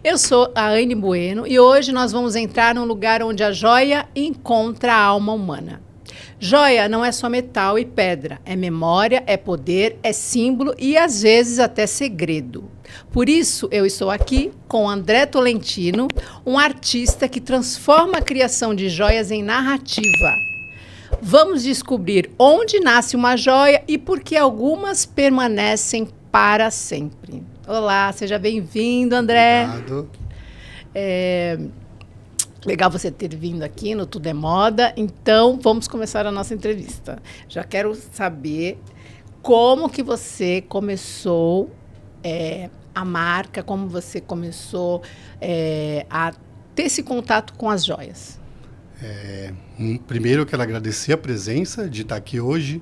Eu sou a Anne Bueno e hoje nós vamos entrar num lugar onde a joia encontra a alma humana. Joia não é só metal e pedra, é memória, é poder, é símbolo e às vezes até segredo. Por isso eu estou aqui com André Tolentino, um artista que transforma a criação de joias em narrativa. Vamos descobrir onde nasce uma joia e por que algumas permanecem para sempre. Olá, seja bem-vindo, André. Obrigado. Legal você ter vindo aqui no Tudo é Moda. Então, vamos começar a nossa entrevista. Já quero saber como que você começou a marca, como você começou a ter esse contato com as joias. Primeiro, eu quero agradecer a presença de estar aqui hoje,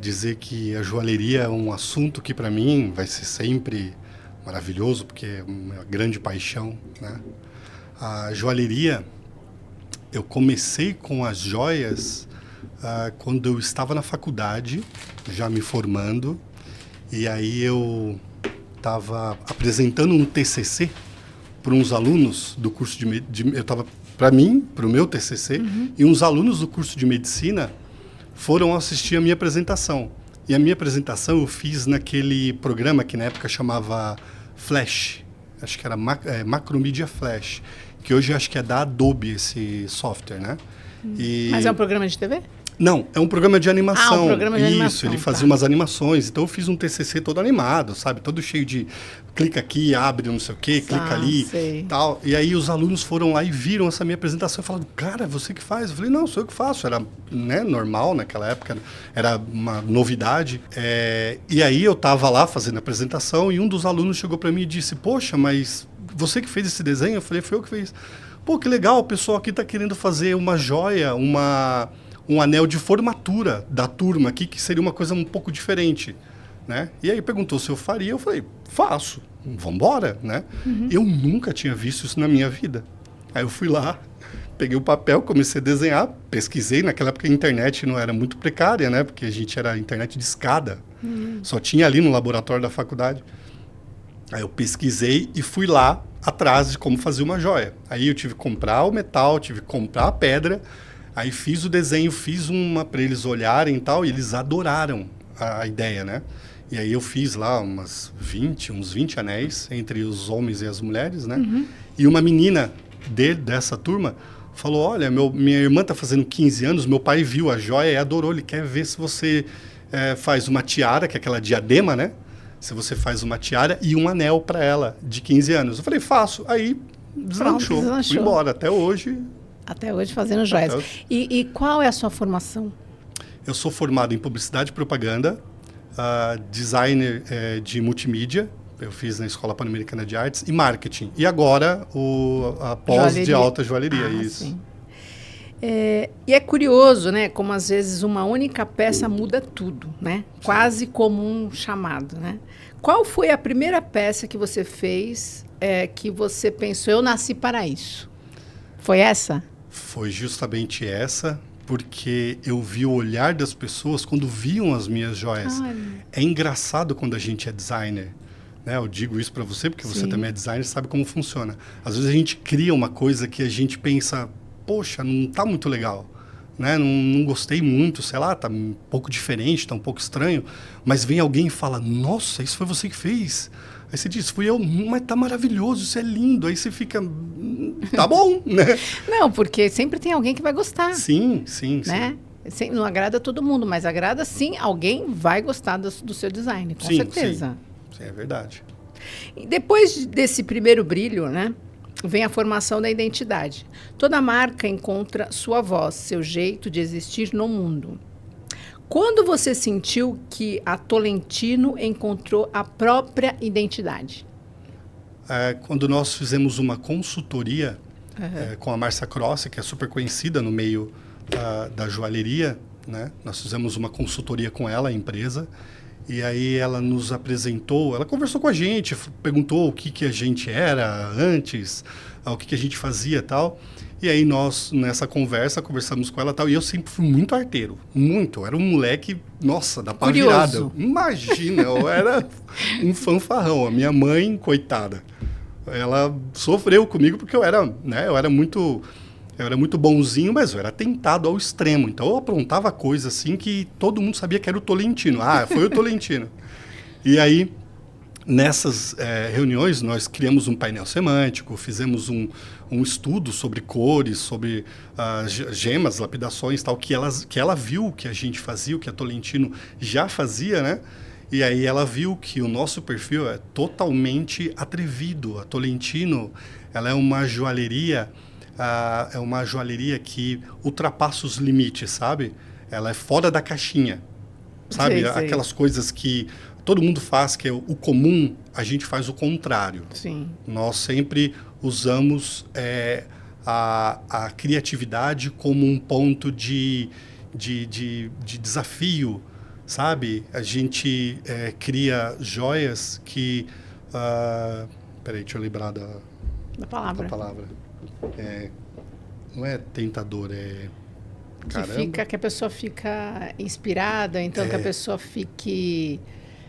dizer que a joalheria é um assunto que, para mim, vai ser sempre maravilhoso, porque é uma grande paixão, né? A joalheria, eu comecei com as joias quando eu estava na faculdade, já me formando, e aí eu estava apresentando um TCC para uns alunos do curso eu estava para mim, para o meu TCC, e uns alunos do curso de medicina foram assistir a minha apresentação. E a minha apresentação eu fiz naquele programa que na época chamava Flash, acho que era Macromedia Flash, que hoje acho que é da Adobe esse software, né? Mas é um programa de TV? Não, é um programa de animação. Um programa de animação. Isso, ele fazia umas animações. Então eu fiz um TCC todo animado, sabe? Todo cheio de clica aqui, abre não sei o quê, clica ali, tal. E aí os alunos foram lá e viram essa minha apresentação e falaram, cara, você que faz? Eu falei, não, sou eu que faço. Era, né, normal naquela época, era uma novidade. E aí eu estava lá fazendo a apresentação e um dos alunos chegou para mim e disse, poxa, mas você que fez esse desenho? Eu falei, foi eu que fiz. Pô, que legal, o pessoal aqui está querendo fazer uma joia, um anel de formatura da turma aqui, que seria uma coisa um pouco diferente, né? E aí perguntou se eu faria, eu falei, faço, vamos embora, né? Eu nunca tinha visto isso na minha vida. Aí eu fui lá, peguei o papel, comecei a desenhar, pesquisei, naquela época a internet não era muito precária, né? Porque a gente era internet de escada, só tinha ali no laboratório da faculdade. Aí eu pesquisei e fui lá atrás de como fazer uma joia. Aí eu tive que comprar o metal, tive que comprar a pedra. Aí fiz o desenho, fiz uma para eles olharem e tal, e eles adoraram a ideia, né? E aí eu fiz lá uns 20 anéis entre os homens e as mulheres, né? E uma menina dessa turma falou, olha, minha irmã tá fazendo 15 anos, meu pai viu a joia e adorou, ele quer ver se você faz uma tiara, que é aquela diadema, né? Se você faz uma tiara e um anel para ela de 15 anos. Eu falei, faço. Aí deslanchou, fui embora. Até hoje... Até hoje fazendo joias. E qual é a sua formação? Eu sou formado em publicidade e propaganda, designer de multimídia, eu fiz na Escola Pan-Americana de Artes, e marketing. E agora a pós de alta joalheria, isso. Sim. E é curioso, né? Como às vezes uma única peça muda tudo, né? Sim. Quase como um chamado, né? Qual foi a primeira peça que você fez que você pensou, eu nasci para isso? Foi essa? Foi justamente essa, porque eu vi o olhar das pessoas quando viam as minhas joias. É engraçado quando a gente é designer, né? Eu digo isso para você, porque você também é designer e sabe como funciona. Às vezes a gente cria uma coisa que a gente pensa, poxa, não está muito legal, né? Não gostei muito, sei lá, está um pouco diferente, está um pouco estranho. Mas vem alguém e fala, nossa, isso foi você que fez. Aí você diz, fui eu, mas tá maravilhoso, isso é lindo. Aí você fica, tá bom, né? Não, porque sempre tem alguém que vai gostar. Sim. Né? Não agrada todo mundo, mas agrada sim, alguém vai gostar do seu design, com certeza. Sim, é verdade. E depois desse primeiro brilho, né, vem a formação da identidade. Toda marca encontra sua voz, seu jeito de existir no mundo. Quando você sentiu que a Tolentino encontrou a própria identidade? Quando nós fizemos uma consultoria com a Márcia Croce, que é super conhecida no meio da joalheria, né? Nós fizemos uma consultoria com ela, a empresa, e aí ela nos apresentou, ela conversou com a gente, perguntou o que a gente era antes, o que a gente fazia e tal. E aí nós, nessa conversa, conversamos com ela e tal. E eu sempre fui muito arteiro. Muito. Eu era um moleque, nossa, da pá virada. Imagina, eu era um fanfarrão. A minha mãe, coitada, ela sofreu comigo porque eu era muito bonzinho, mas eu era tentado ao extremo. Então eu aprontava coisa assim que todo mundo sabia que era o Tolentino. Ah, foi o Tolentino. E aí, nessas reuniões, nós criamos um painel semântico, fizemos um estudo sobre cores, sobre gemas, lapidações, tal, que ela viu que a gente fazia, o que a Tolentino já fazia, né? E aí ela viu que o nosso perfil é totalmente atrevido. A Tolentino, ela é uma joalheria que ultrapassa os limites, sabe? Ela é fora da caixinha, sabe? Sei. Aquelas coisas que todo mundo faz, que é o comum, a gente faz o contrário. Sim. Nós sempre usamos a criatividade como um ponto de desafio, sabe? A gente cria joias que... peraí, deixa eu lembrar da palavra. Não é tentador, é... Caramba. Que a pessoa fica inspirada, então que a pessoa fique...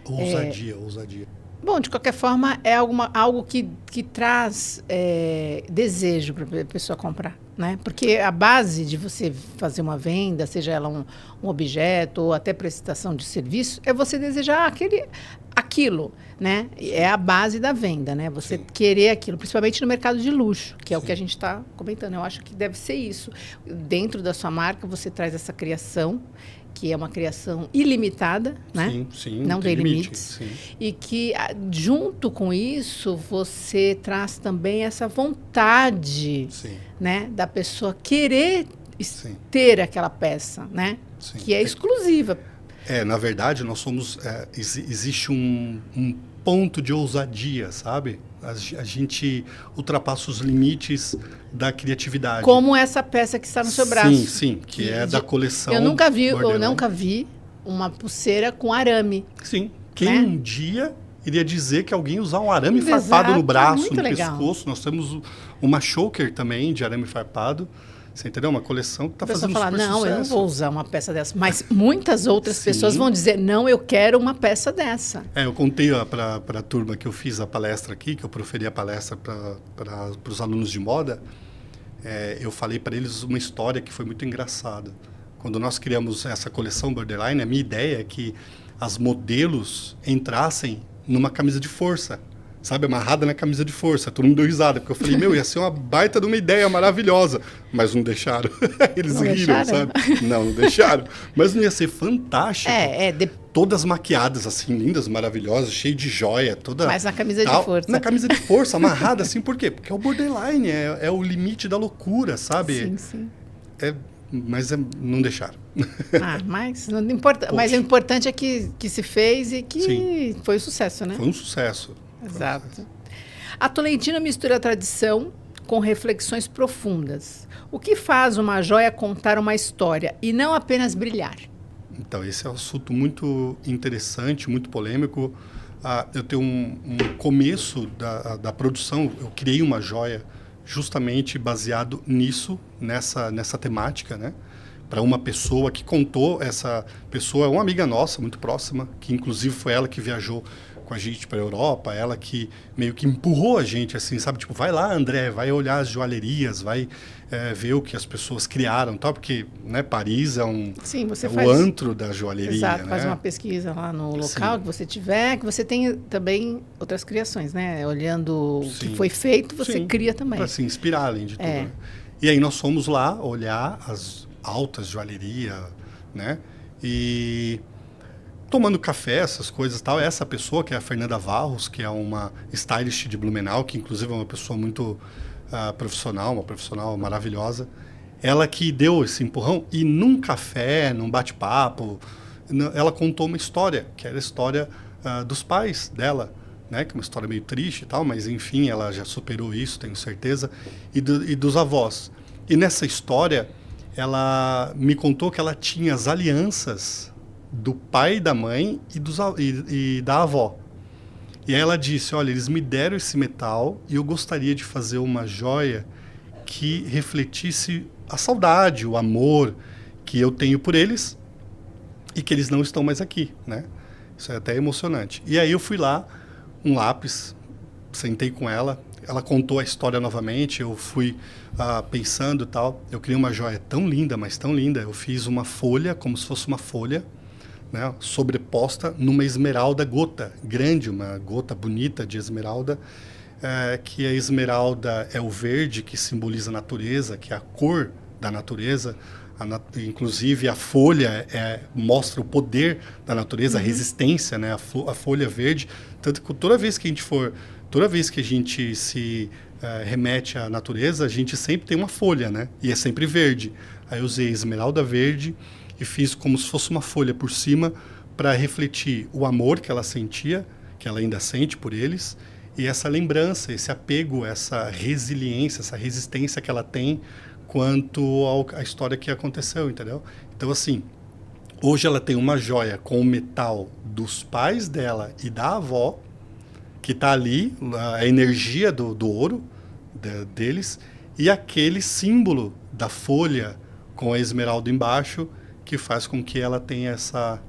Ousadia. Bom, de qualquer forma, é algo que traz desejo para a pessoa comprar, né? Porque a base de você fazer uma venda, seja ela um objeto ou até prestação de serviço, é você desejar aquilo, né? É a base da venda, né? Você querer aquilo, principalmente no mercado de luxo, que é o que a gente está comentando. Eu acho que deve ser isso. Dentro da sua marca, você traz essa criação, que é uma criação ilimitada, né? Sim, não tem limites. Sim. E que, junto com isso, você traz também essa vontade, né? Da pessoa querer ter aquela peça, né? Sim. Que é exclusiva. Na verdade, nós somos... existe um ponto de ousadia, sabe? A gente ultrapassa os limites da criatividade. Como essa peça que está no seu braço. Sim, que é da coleção Eu nunca vi Borderline. uma pulseira com arame. Sim. Quem um dia iria dizer que alguém usar um arame farpado no braço, no pescoço? Nós temos uma choker também de arame farpado. Você entendeu? Uma coleção que está fazendo super sucesso. Eu não vou usar uma peça dessa. Mas muitas outras pessoas vão dizer, não, eu quero uma peça dessa. Eu contei para a turma que eu fiz a palestra aqui, que eu proferi a palestra para os alunos de moda. Eu falei para eles uma história que foi muito engraçada. Quando nós criamos essa coleção Borderline, a minha ideia é que as modelos entrassem numa camisa de força. Sabe, amarrada na camisa de força. Todo mundo deu risada, porque eu falei, ia ser uma baita de uma ideia maravilhosa. Mas não deixaram. Eles riram, sabe? Não deixaram. Mas não ia ser fantástico. Todas maquiadas, assim, lindas, maravilhosas, cheias de joia. Mas na camisa de força. Na camisa de força, amarrada, assim, por quê? Porque é o borderline, é o limite da loucura, sabe? Sim. Mas não deixaram. Mas não importa. Mas o importante é que se fez e que foi um sucesso, né? Foi um sucesso. Exato. A Tolentino mistura a tradição com reflexões profundas. O que faz uma joia contar uma história e não apenas brilhar? Então, esse é um assunto muito interessante, muito polêmico. Eu tenho um começo da produção, eu criei uma joia justamente baseado nessa temática, né? Para uma pessoa que contou, essa pessoa é uma amiga nossa, muito próxima, que inclusive foi ela que viajou com a gente para a Europa, ela que meio que empurrou a gente, assim, sabe? Tipo, vai lá, André, vai olhar as joalherias, vai ver o que as pessoas criaram, tal, porque, né, Paris é o antro da joalheria. Exato, né? Faz uma pesquisa lá no local que você tiver, que você tenha também outras criações, né? Olhando o que foi feito, você cria também. Para se inspirar, além de tudo. Né? E aí nós fomos lá olhar as altas joalheria, né? E tomando café, essas coisas e tal. Essa pessoa, que é a Fernanda Varros, que é uma stylist de Blumenau, que inclusive é uma pessoa muito profissional, uma profissional maravilhosa, ela que deu esse empurrão e num café, num bate-papo, ela contou uma história, que era a história dos pais dela, né? Que é uma história meio triste e tal, mas enfim, ela já superou isso, tenho certeza, e dos avós. E nessa história, ela me contou que ela tinha as alianças do pai, da mãe e da avó. E aí ela disse, olha, eles me deram esse metal e eu gostaria de fazer uma joia que refletisse a saudade, o amor que eu tenho por eles e que eles não estão mais aqui, né? Isso é até emocionante. E aí eu fui lá, um lápis, sentei com ela, ela contou a história novamente, eu fui pensando e tal. Eu criei uma joia tão linda, mas tão linda. Eu fiz uma folha, como se fosse uma folha, né, sobreposta numa esmeralda gota, grande, uma gota bonita de esmeralda, que a esmeralda é o verde, que simboliza a natureza, que é a cor da natureza. Inclusive a folha mostra o poder da natureza, a resistência, né? A folha verde. Tanto que toda vez que a gente se remete à natureza, a gente sempre tem uma folha, né? E é sempre verde. Aí eu usei esmeralda verde e fiz como se fosse uma folha por cima para refletir o amor que ela sentia, que ela ainda sente por eles, e essa lembrança, esse apego, essa resiliência, essa resistência que ela tem quanto à história que aconteceu, entendeu? Então, assim, hoje ela tem uma joia com o metal dos pais dela e da avó, que está ali, a energia do ouro deles, e aquele símbolo da folha com a esmeralda embaixo, que faz com que ela tenha essa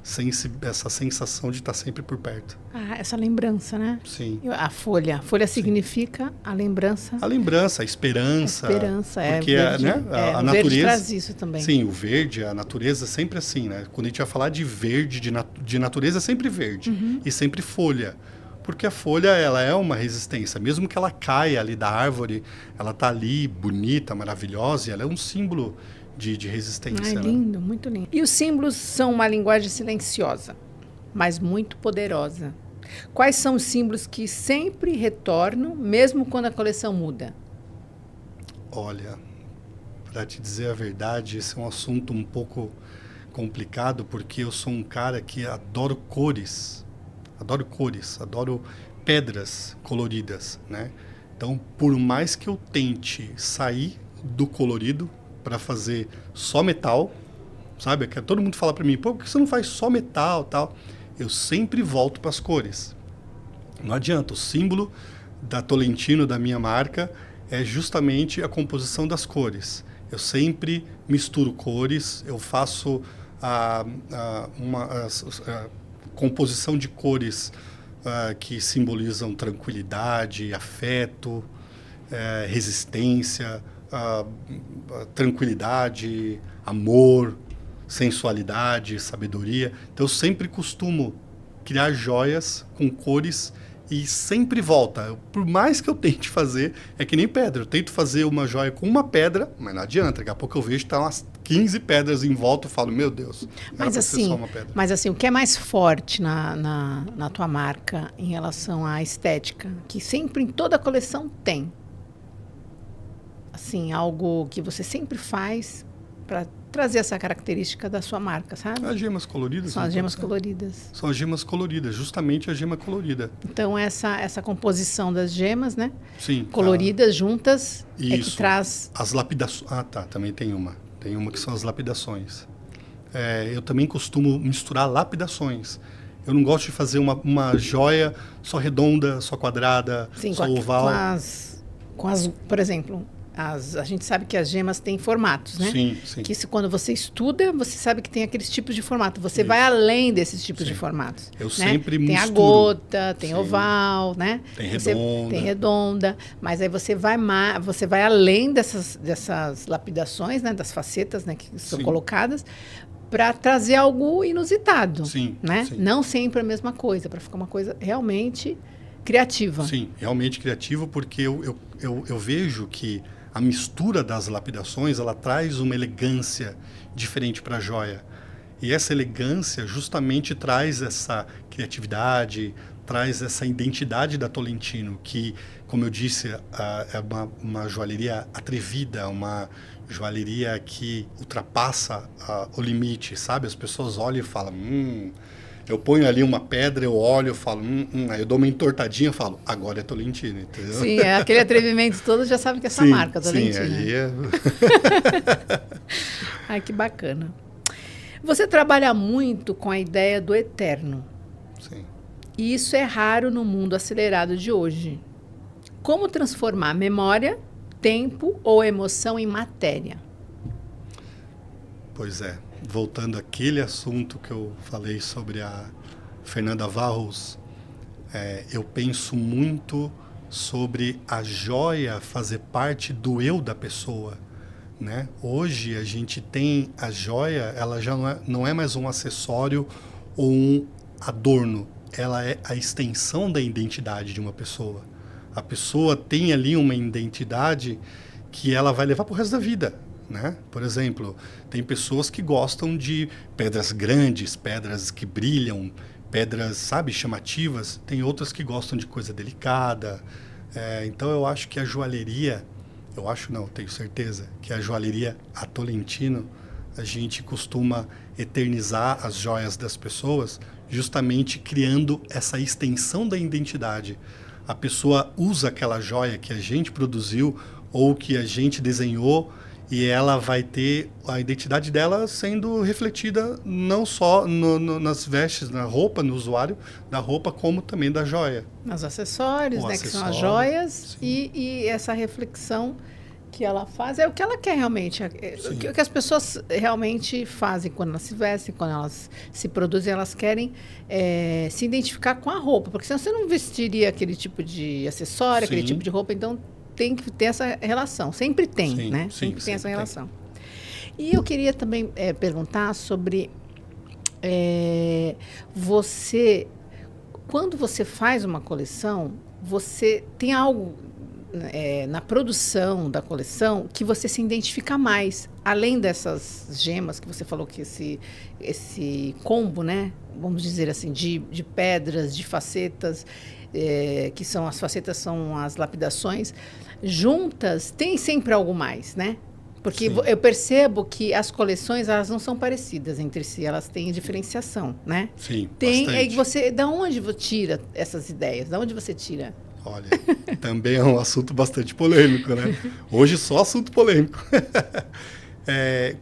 sensação de estar sempre por perto. Essa lembrança, né? Sim. A folha. A folha significa a lembrança. A lembrança, a esperança. A esperança, porque a natureza... verde traz isso também. Sim, o verde, a natureza é sempre assim, né? Quando a gente vai falar de verde, de natureza, é sempre verde. E sempre folha. Porque a folha, ela é uma resistência. Mesmo que ela caia ali da árvore, ela está ali, bonita, maravilhosa, e ela é um símbolo de resistência. Lindo, muito lindo. E os símbolos são uma linguagem silenciosa, mas muito poderosa. Quais são os símbolos que sempre retornam, mesmo quando a coleção muda? Olha, para te dizer a verdade, esse é um assunto um pouco complicado, porque eu sou um cara que adoro cores, adoro pedras coloridas, né? Então, por mais que eu tente sair do colorido para fazer só metal, sabe? Todo mundo fala para mim, pô, por que você não faz só metal, tal? Eu sempre volto para as cores. Não adianta, o símbolo da Tolentino, da minha marca, é justamente a composição das cores. Eu sempre misturo cores, eu faço uma composição de cores que simbolizam tranquilidade, afeto, resistência, tranquilidade, amor, sensualidade, sabedoria. Então eu sempre costumo criar joias com cores e sempre volta. Por mais que eu tente fazer, é que nem pedra. Eu tento fazer uma joia com uma pedra, mas não adianta. Daqui a pouco eu vejo que tá umas 15 pedras em volta e falo, meu Deus, mas assim, só uma pedra. Mas assim, o que é mais forte na tua marca em relação à estética? Que sempre em toda a coleção tem. Assim, algo que você sempre faz para trazer essa característica da sua marca, sabe? As gemas coloridas. São as gemas coloridas. São as gemas coloridas, justamente a gema colorida. Então, essa composição das gemas, né? Sim. Coloridas, juntas, isso. É que traz... As lapidações... também tem uma. Tem uma que são as lapidações. Eu também costumo misturar lapidações. Eu não gosto de fazer uma joia só redonda, só quadrada, sim, só oval. Com as, por exemplo... A gente sabe que as gemas têm formatos, né? Sim, sim. Que quando você estuda, você sabe que tem aqueles tipos de formato. Você vai além desses tipos de formatos. Eu né? sempre misturo. Tem a gota, tem oval, né? Tem redonda. Tem redonda. Mas aí você vai além dessas lapidações, né? Das facetas, né? Que são colocadas para trazer algo inusitado. Sim, né? Sim. Não sempre a mesma coisa, para ficar uma coisa realmente criativa. Sim, realmente criativa, porque eu vejo que a mistura das lapidações, ela traz uma elegância diferente para a joia. E essa elegância justamente traz essa criatividade, traz essa identidade da Tolentino, que, como eu disse, é uma joalheria atrevida, uma joalheria que ultrapassa o limite, sabe? As pessoas olham e falam, eu ponho ali uma pedra, eu olho, eu falo, aí eu dou uma entortadinha e falo, agora é Tolentino, entendeu? Sim, aquele atrevimento todo já sabe que é essa marca, Tolentino. Sim, aí é... Ai, que bacana. Você trabalha muito com a ideia do eterno. Sim. E isso é raro no mundo acelerado de hoje. Como transformar memória, tempo ou emoção em matéria? Pois é. Voltando àquele assunto que eu falei sobre a Fernanda Varros, eu penso muito sobre a joia fazer parte do eu da pessoa, né? Hoje a gente tem a joia, ela já não é mais um acessório ou um adorno, ela é a extensão da identidade de uma pessoa. A pessoa tem ali uma identidade que ela vai levar para o resto da vida, né? Por exemplo, tem pessoas que gostam de pedras grandes, pedras que brilham, pedras, sabe, chamativas. Tem outras que gostam de coisa delicada. Então eu acho que a joalheria, tenho certeza, que a joalheria a Tolentino, a gente costuma eternizar as joias das pessoas justamente criando essa extensão da identidade. A pessoa usa aquela joia que a gente produziu ou que a gente desenhou e ela vai ter a identidade dela sendo refletida não só nas vestes, na roupa, no usuário da roupa, como também da joia. Nos acessórios, né, que são as joias, e essa reflexão que ela faz é o que ela quer realmente. O que as pessoas realmente fazem quando elas se vestem, quando elas se produzem, elas querem se identificar com a roupa, porque senão você não vestiria aquele tipo de acessório, aquele tipo de roupa, então tem que ter essa relação. Sempre tem, né? Sempre tem essa relação. E eu queria também perguntar sobre você, quando você faz uma coleção, você tem algo na produção da coleção que você se identifica mais, além dessas gemas que você falou, que esse combo, né, vamos dizer assim, de pedras, de facetas, que são as facetas, são as lapidações, juntas, tem sempre algo mais, né? Porque eu percebo que as coleções, elas não são parecidas entre si, elas têm diferenciação, né? Sim, bastante. Da onde você tira essas ideias? Da onde você tira? Olha, também é um assunto bastante polêmico, né? Hoje só assunto polêmico.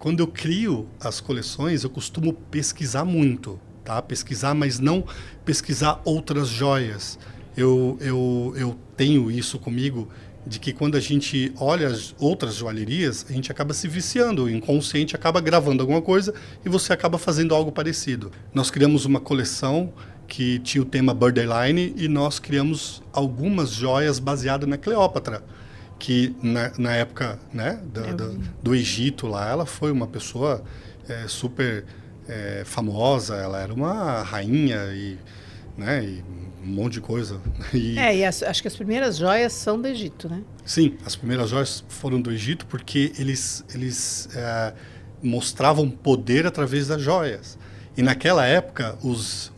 Quando eu crio as coleções, eu costumo pesquisar muito, tá? Pesquisar, mas não pesquisar outras joias. Eu tenho isso comigo, de que quando a gente olha as outras joalherias, a gente acaba se viciando, o inconsciente acaba gravando alguma coisa e você acaba fazendo algo parecido. Nós criamos uma coleção que tinha o tema Borderline e nós criamos algumas joias baseadas na Cleópatra, que na época, né, do Egito lá, ela foi uma pessoa super famosa, ela era uma rainha e um monte de coisa. Acho que as primeiras joias são do Egito, né? Sim, as primeiras joias foram do Egito porque eles mostravam poder através das joias. E naquela época,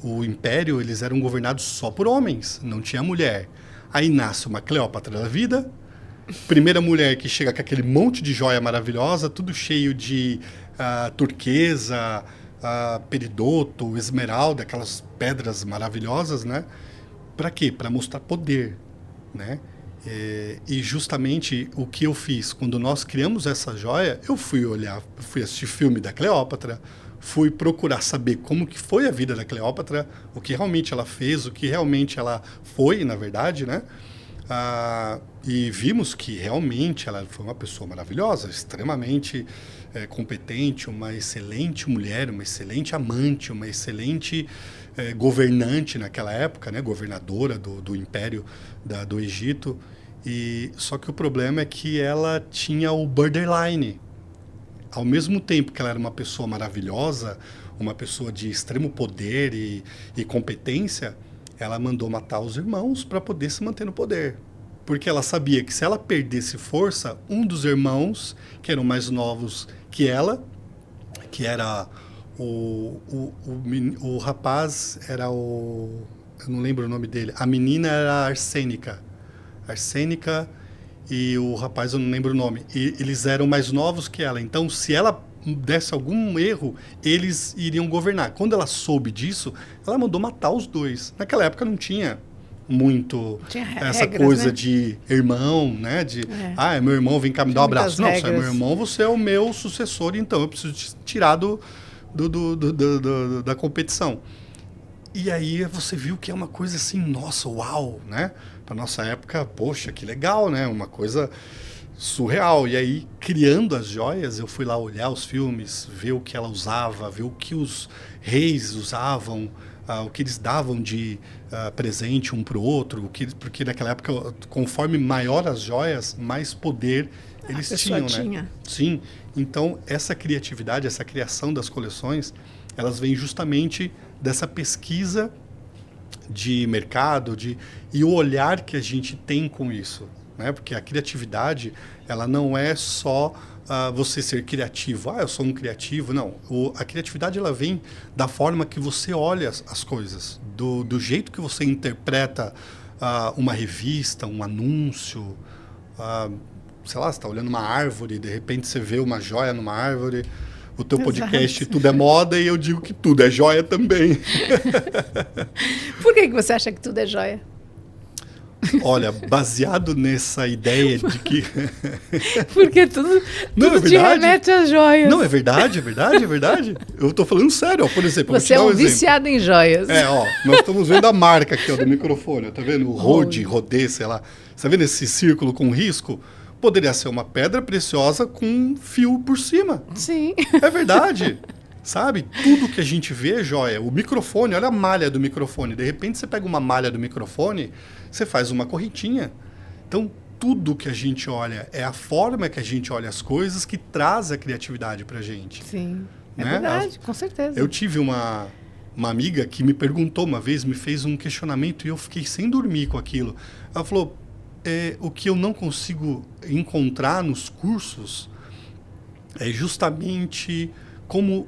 o Império, eles eram governados só por homens, não tinha mulher. Aí nasce uma Cleópatra da vida, primeira mulher que chega com aquele monte de joia maravilhosa, tudo cheio de turquesa, peridoto, esmeralda, aquelas pedras maravilhosas, né? Para quê? Para mostrar poder, né? E justamente o que eu fiz, quando nós criamos essa joia, eu fui assistir filme da Cleópatra, fui procurar saber como que foi a vida da Cleópatra, o que realmente ela fez, o que realmente ela foi, na verdade, né? E vimos que realmente ela foi uma pessoa maravilhosa, extremamente competente, uma excelente mulher, uma excelente amante, uma excelente governante naquela época, né? Governadora do Império do Egito. Só que o problema é que ela tinha o borderline. Ao mesmo tempo que ela era uma pessoa maravilhosa, uma pessoa de extremo poder e competência, ela mandou matar os irmãos para poder se manter no poder. Porque ela sabia que se ela perdesse força, um dos irmãos, que eram mais novos que ela, que era o rapaz, era eu não lembro o nome dele, a menina era a Arsênica. E o rapaz, eu não lembro o nome. E eles eram mais novos que ela. Então, se ela desse algum erro, eles iriam governar. Quando ela soube disso, ela mandou matar os dois. Naquela época não tinha muito essa regras, coisa, né? De irmão, né? Meu irmão, vem cá me dar um abraço. Não, você é meu irmão, você é o meu sucessor, então eu preciso te tirar da competição. E aí você viu que é uma coisa assim, nossa, uau, né? Para nossa época, poxa, que legal, né? Uma coisa surreal. E aí, criando as joias, eu fui lá olhar os filmes, ver o que ela usava, ver o que os reis usavam, o que eles davam de presente um para o outro, porque naquela época, conforme maior as joias, mais poder eles tinham, né? Sim. Então, essa criatividade, essa criação das coleções, elas vêm justamente dessa pesquisa de mercado e o olhar que a gente tem com isso, né? Porque a criatividade, ela não é só você ser criativo. Eu sou um criativo. Não. A criatividade, ela vem da forma que você olha as coisas, do jeito que você interpreta uma revista, um anúncio. Sei lá, você está olhando uma árvore, de repente você vê uma joia numa árvore. O teu podcast, tudo é moda, e eu digo que tudo é joia também. Por que você acha que tudo é joia? Olha, baseado nessa ideia de que... Porque tudo te remete a joias. Não, é verdade. Eu estou falando sério. Ó, por exemplo, você é um viciado em joias. Nós estamos vendo a marca aqui do microfone. Tá vendo? O Rodê, sei lá. Você tá vendo esse círculo com risco? Poderia ser uma pedra preciosa com um fio por cima. Sim. É verdade. Sabe? Tudo que a gente vê é joia. O microfone, olha a malha do microfone. De repente você pega uma malha do microfone, você faz uma correntinha. Então, tudo que a gente olha é a forma que a gente olha as coisas que traz a criatividade pra gente. Sim. É verdade, com certeza. Eu tive uma amiga que me perguntou uma vez, me fez um questionamento e eu fiquei sem dormir com aquilo. Ela falou... o que eu não consigo encontrar nos cursos é justamente como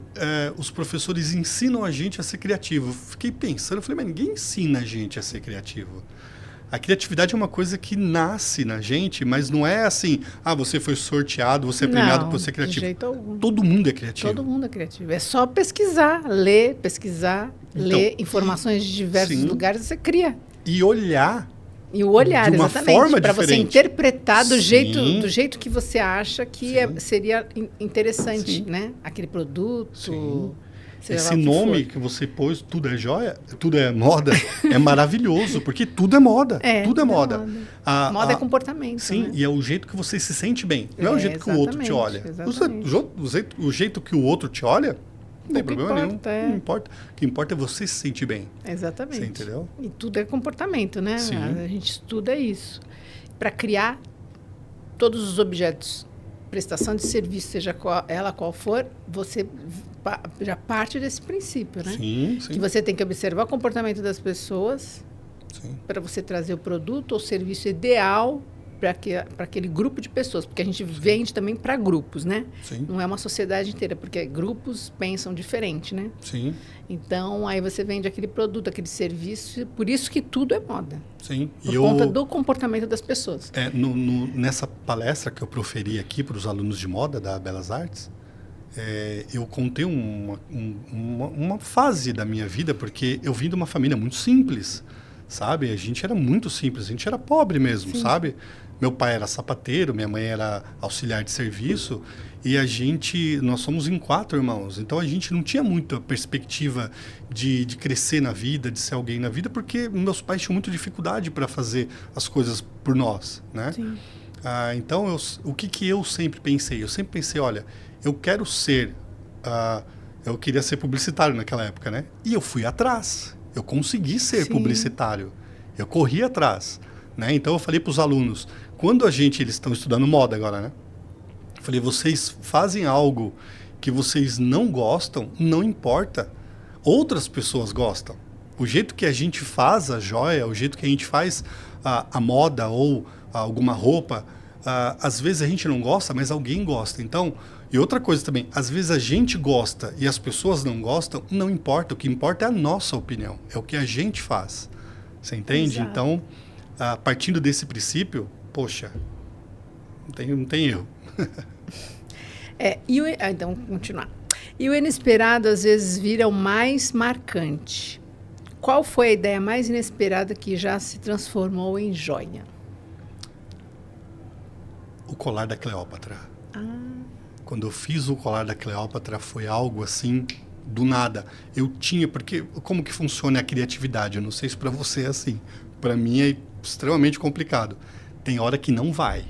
os professores ensinam a gente a ser criativo. Eu fiquei pensando, eu falei, mas ninguém ensina a gente a ser criativo. A criatividade é uma coisa que nasce na gente, mas não é assim, você foi sorteado, você é premiado por ser criativo. De jeito algum. Todo mundo é criativo. Todo mundo é criativo. É só pesquisar, ler informações de diversos lugares, você cria. E olhar. E o olhar, de uma exatamente, para você interpretar do Sim. jeito que você acha que seria interessante, né? Aquele produto. Sim. Esse nome que você pôs, tudo é joia, tudo é moda, é maravilhoso, porque tudo é moda. Tudo é moda. Moda é comportamento. Sim, né? E é o jeito que você se sente bem. Não é o jeito que o outro te olha. O jeito que o outro te olha, não tem problema nenhum. Não importa. O que importa é você se sentir bem. Exatamente. Você entendeu? E tudo é comportamento, né? Sim. A gente estuda isso. Para criar todos os objetos, prestação de serviço, seja qual for, você já parte desse princípio, né? Sim. Que você tem que observar o comportamento das pessoas para você trazer o produto ou serviço ideal para aquele grupo de pessoas, porque a gente vende também para grupos, né? Sim. Não é uma sociedade inteira, porque grupos pensam diferente, né? Sim. Então, aí você vende aquele produto, aquele serviço, por isso que tudo é moda. Sim. Por conta do comportamento das pessoas. Nessa palestra que eu proferi aqui para os alunos de moda da Belas Artes, eu contei uma fase da minha vida, porque eu vim de uma família muito simples, sabe? A gente era muito simples, a gente era pobre mesmo, sabe? Meu pai era sapateiro, minha mãe era auxiliar de serviço e nós somos em 4 irmãos. Então a gente não tinha muita perspectiva de crescer na vida, de ser alguém na vida, porque meus pais tinham muita dificuldade para fazer as coisas por nós, né? Sim. Então o que eu sempre pensei? Eu sempre pensei, olha, eu quero ser... eu queria ser publicitário naquela época, né? E eu fui atrás. Eu consegui ser publicitário. Eu corri atrás. Né? Então eu falei para os alunos, quando eles estão estudando moda agora, né? Eu falei, vocês fazem algo que vocês não gostam, não importa. Outras pessoas gostam. O jeito que a gente faz a joia, o jeito que a gente faz a moda ou alguma roupa, às vezes a gente não gosta, mas alguém gosta. Então, e outra coisa também, às vezes a gente gosta e as pessoas não gostam, não importa. O que importa é a nossa opinião, é o que a gente faz. Você entende? Exato. Então, partindo desse princípio, poxa, não tem erro. Então, vamos continuar. E o inesperado, às vezes, vira o mais marcante. Qual foi a ideia mais inesperada que já se transformou em joia? O colar da Cleópatra. Quando eu fiz o colar da Cleópatra, foi algo assim, do nada. Porque como que funciona a criatividade? Eu não sei se para você é assim. Para mim é extremamente complicado. Tem hora que não vai.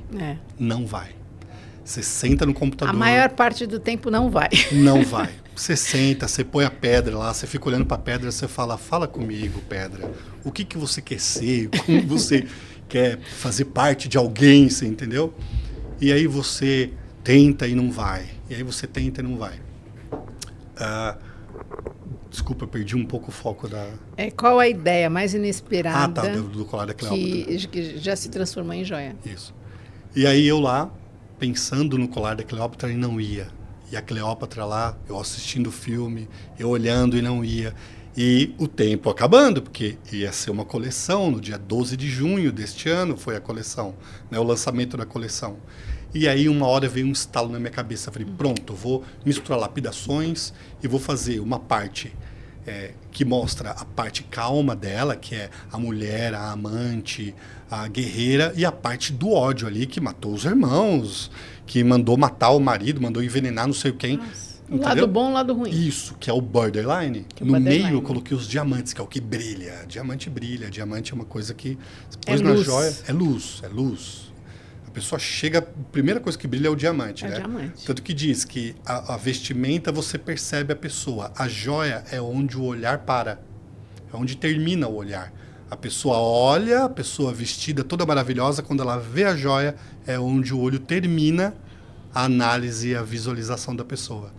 Não vai. Você senta no computador... A maior parte do tempo não vai. Não vai. você senta, você põe a pedra lá, você fica olhando para a pedra, você fala comigo, pedra. O que você quer ser? Como você quer fazer parte de alguém, você entendeu? E aí você tenta e não vai. E aí você tenta e não vai. Desculpa, eu perdi um pouco o foco da... Qual a ideia mais inesperada do colar da Cleópatra. Que já se transformou em joia? Isso. E aí eu lá, pensando no colar da Cleópatra, e não ia. E a Cleópatra lá, eu assistindo o filme, eu olhando e não ia. E o tempo acabando, porque ia ser uma coleção, no dia 12 de junho deste ano foi a coleção, né, o lançamento da coleção. E aí uma hora veio um estalo na minha cabeça, falei, pronto, eu vou misturar lapidações e vou fazer uma parte que mostra a parte calma dela, que é a mulher, a amante, a guerreira, e a parte do ódio ali, que matou os irmãos, que mandou matar o marido, mandou envenenar não sei quem. O lado bom, o lado ruim. Isso, que é o borderline. No meio eu coloquei os diamantes, que é o que brilha. Diamante brilha. Diamante é uma coisa que, depois na joia, é luz. A pessoa chega, a primeira coisa que brilha é o diamante, né? Diamante. Tanto que diz que a vestimenta você percebe a pessoa. A joia é onde o olhar para. É onde termina o olhar. A pessoa olha, a pessoa vestida toda maravilhosa, quando ela vê a joia, é onde o olho termina a análise e a visualização da pessoa.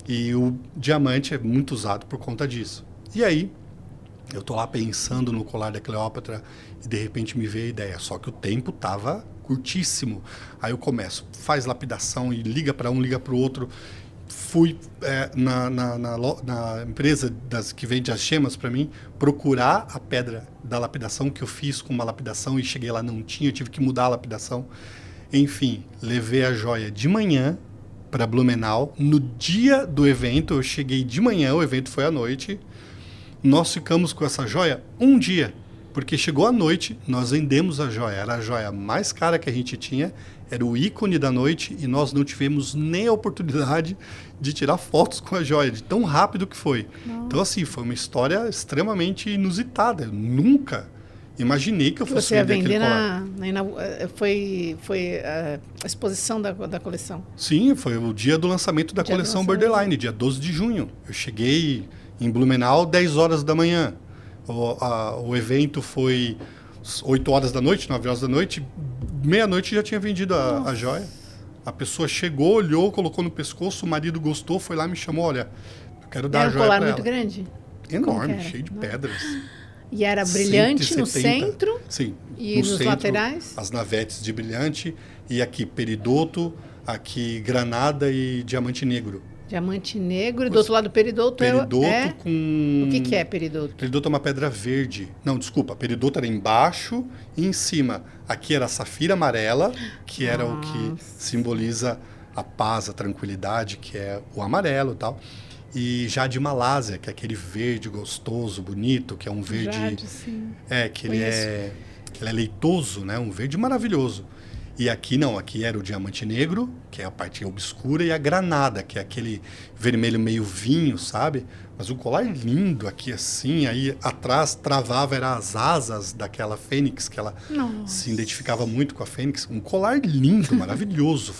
E o diamante é muito usado por conta disso. E aí, eu tô lá pensando no colar da Cleópatra e de repente me veio a ideia. Só que o tempo tava curtíssimo. Aí eu começo, faz lapidação e liga para um, liga para o outro. Fui na empresa que vende as gemas para mim, procurar a pedra da lapidação, que eu fiz com uma lapidação e cheguei lá, não tinha, eu tive que mudar a lapidação. Enfim, levei a joia de manhã para Blumenau. No dia do evento, eu cheguei de manhã, o evento foi à noite. Nós ficamos com essa joia um dia, porque chegou à noite, nós vendemos a joia. Era a joia mais cara que a gente tinha, era o ícone da noite e nós não tivemos nem a oportunidade de tirar fotos com a joia, de tão rápido que foi. Nossa. Então, assim, foi uma história extremamente inusitada. Eu nunca imaginei que eu fosse vender aquele colar. Foi a exposição da coleção? Sim, foi o dia do lançamento da coleção Borderline, dia 12 de junho. Eu cheguei em Blumenau 10 horas da manhã. O evento foi 8 horas da noite, 9 horas da noite. Meia-noite já tinha vendido a joia. A pessoa chegou, olhou, colocou no pescoço, o marido gostou, foi lá, me chamou, olha, eu quero dar a joia para ela. Era um colar muito grande? Enorme, cheio de pedras. E era brilhante 170, no centro? Sim. E nos centro, laterais? As navetes de brilhante. E aqui peridoto, aqui granada e diamante negro. Diamante negro. E do outro lado peridoto com... O que é peridoto? Peridoto é uma pedra verde. Não, desculpa. Peridoto era embaixo e em cima. Aqui era a safira amarela, que era o que simboliza a paz, a tranquilidade, que é o amarelo e tal. E jade Malásia, que é aquele verde gostoso, bonito, que é um verde... Jade, sim. Que ele é leitoso, né? Um verde maravilhoso. E aqui não, aqui era o diamante negro, que é a parte obscura, e a granada, que é aquele vermelho meio vinho, sabe? Mas um colar lindo aqui assim, aí atrás travava, eram as asas daquela fênix, que ela se identificava muito com a fênix. Um colar lindo, maravilhoso.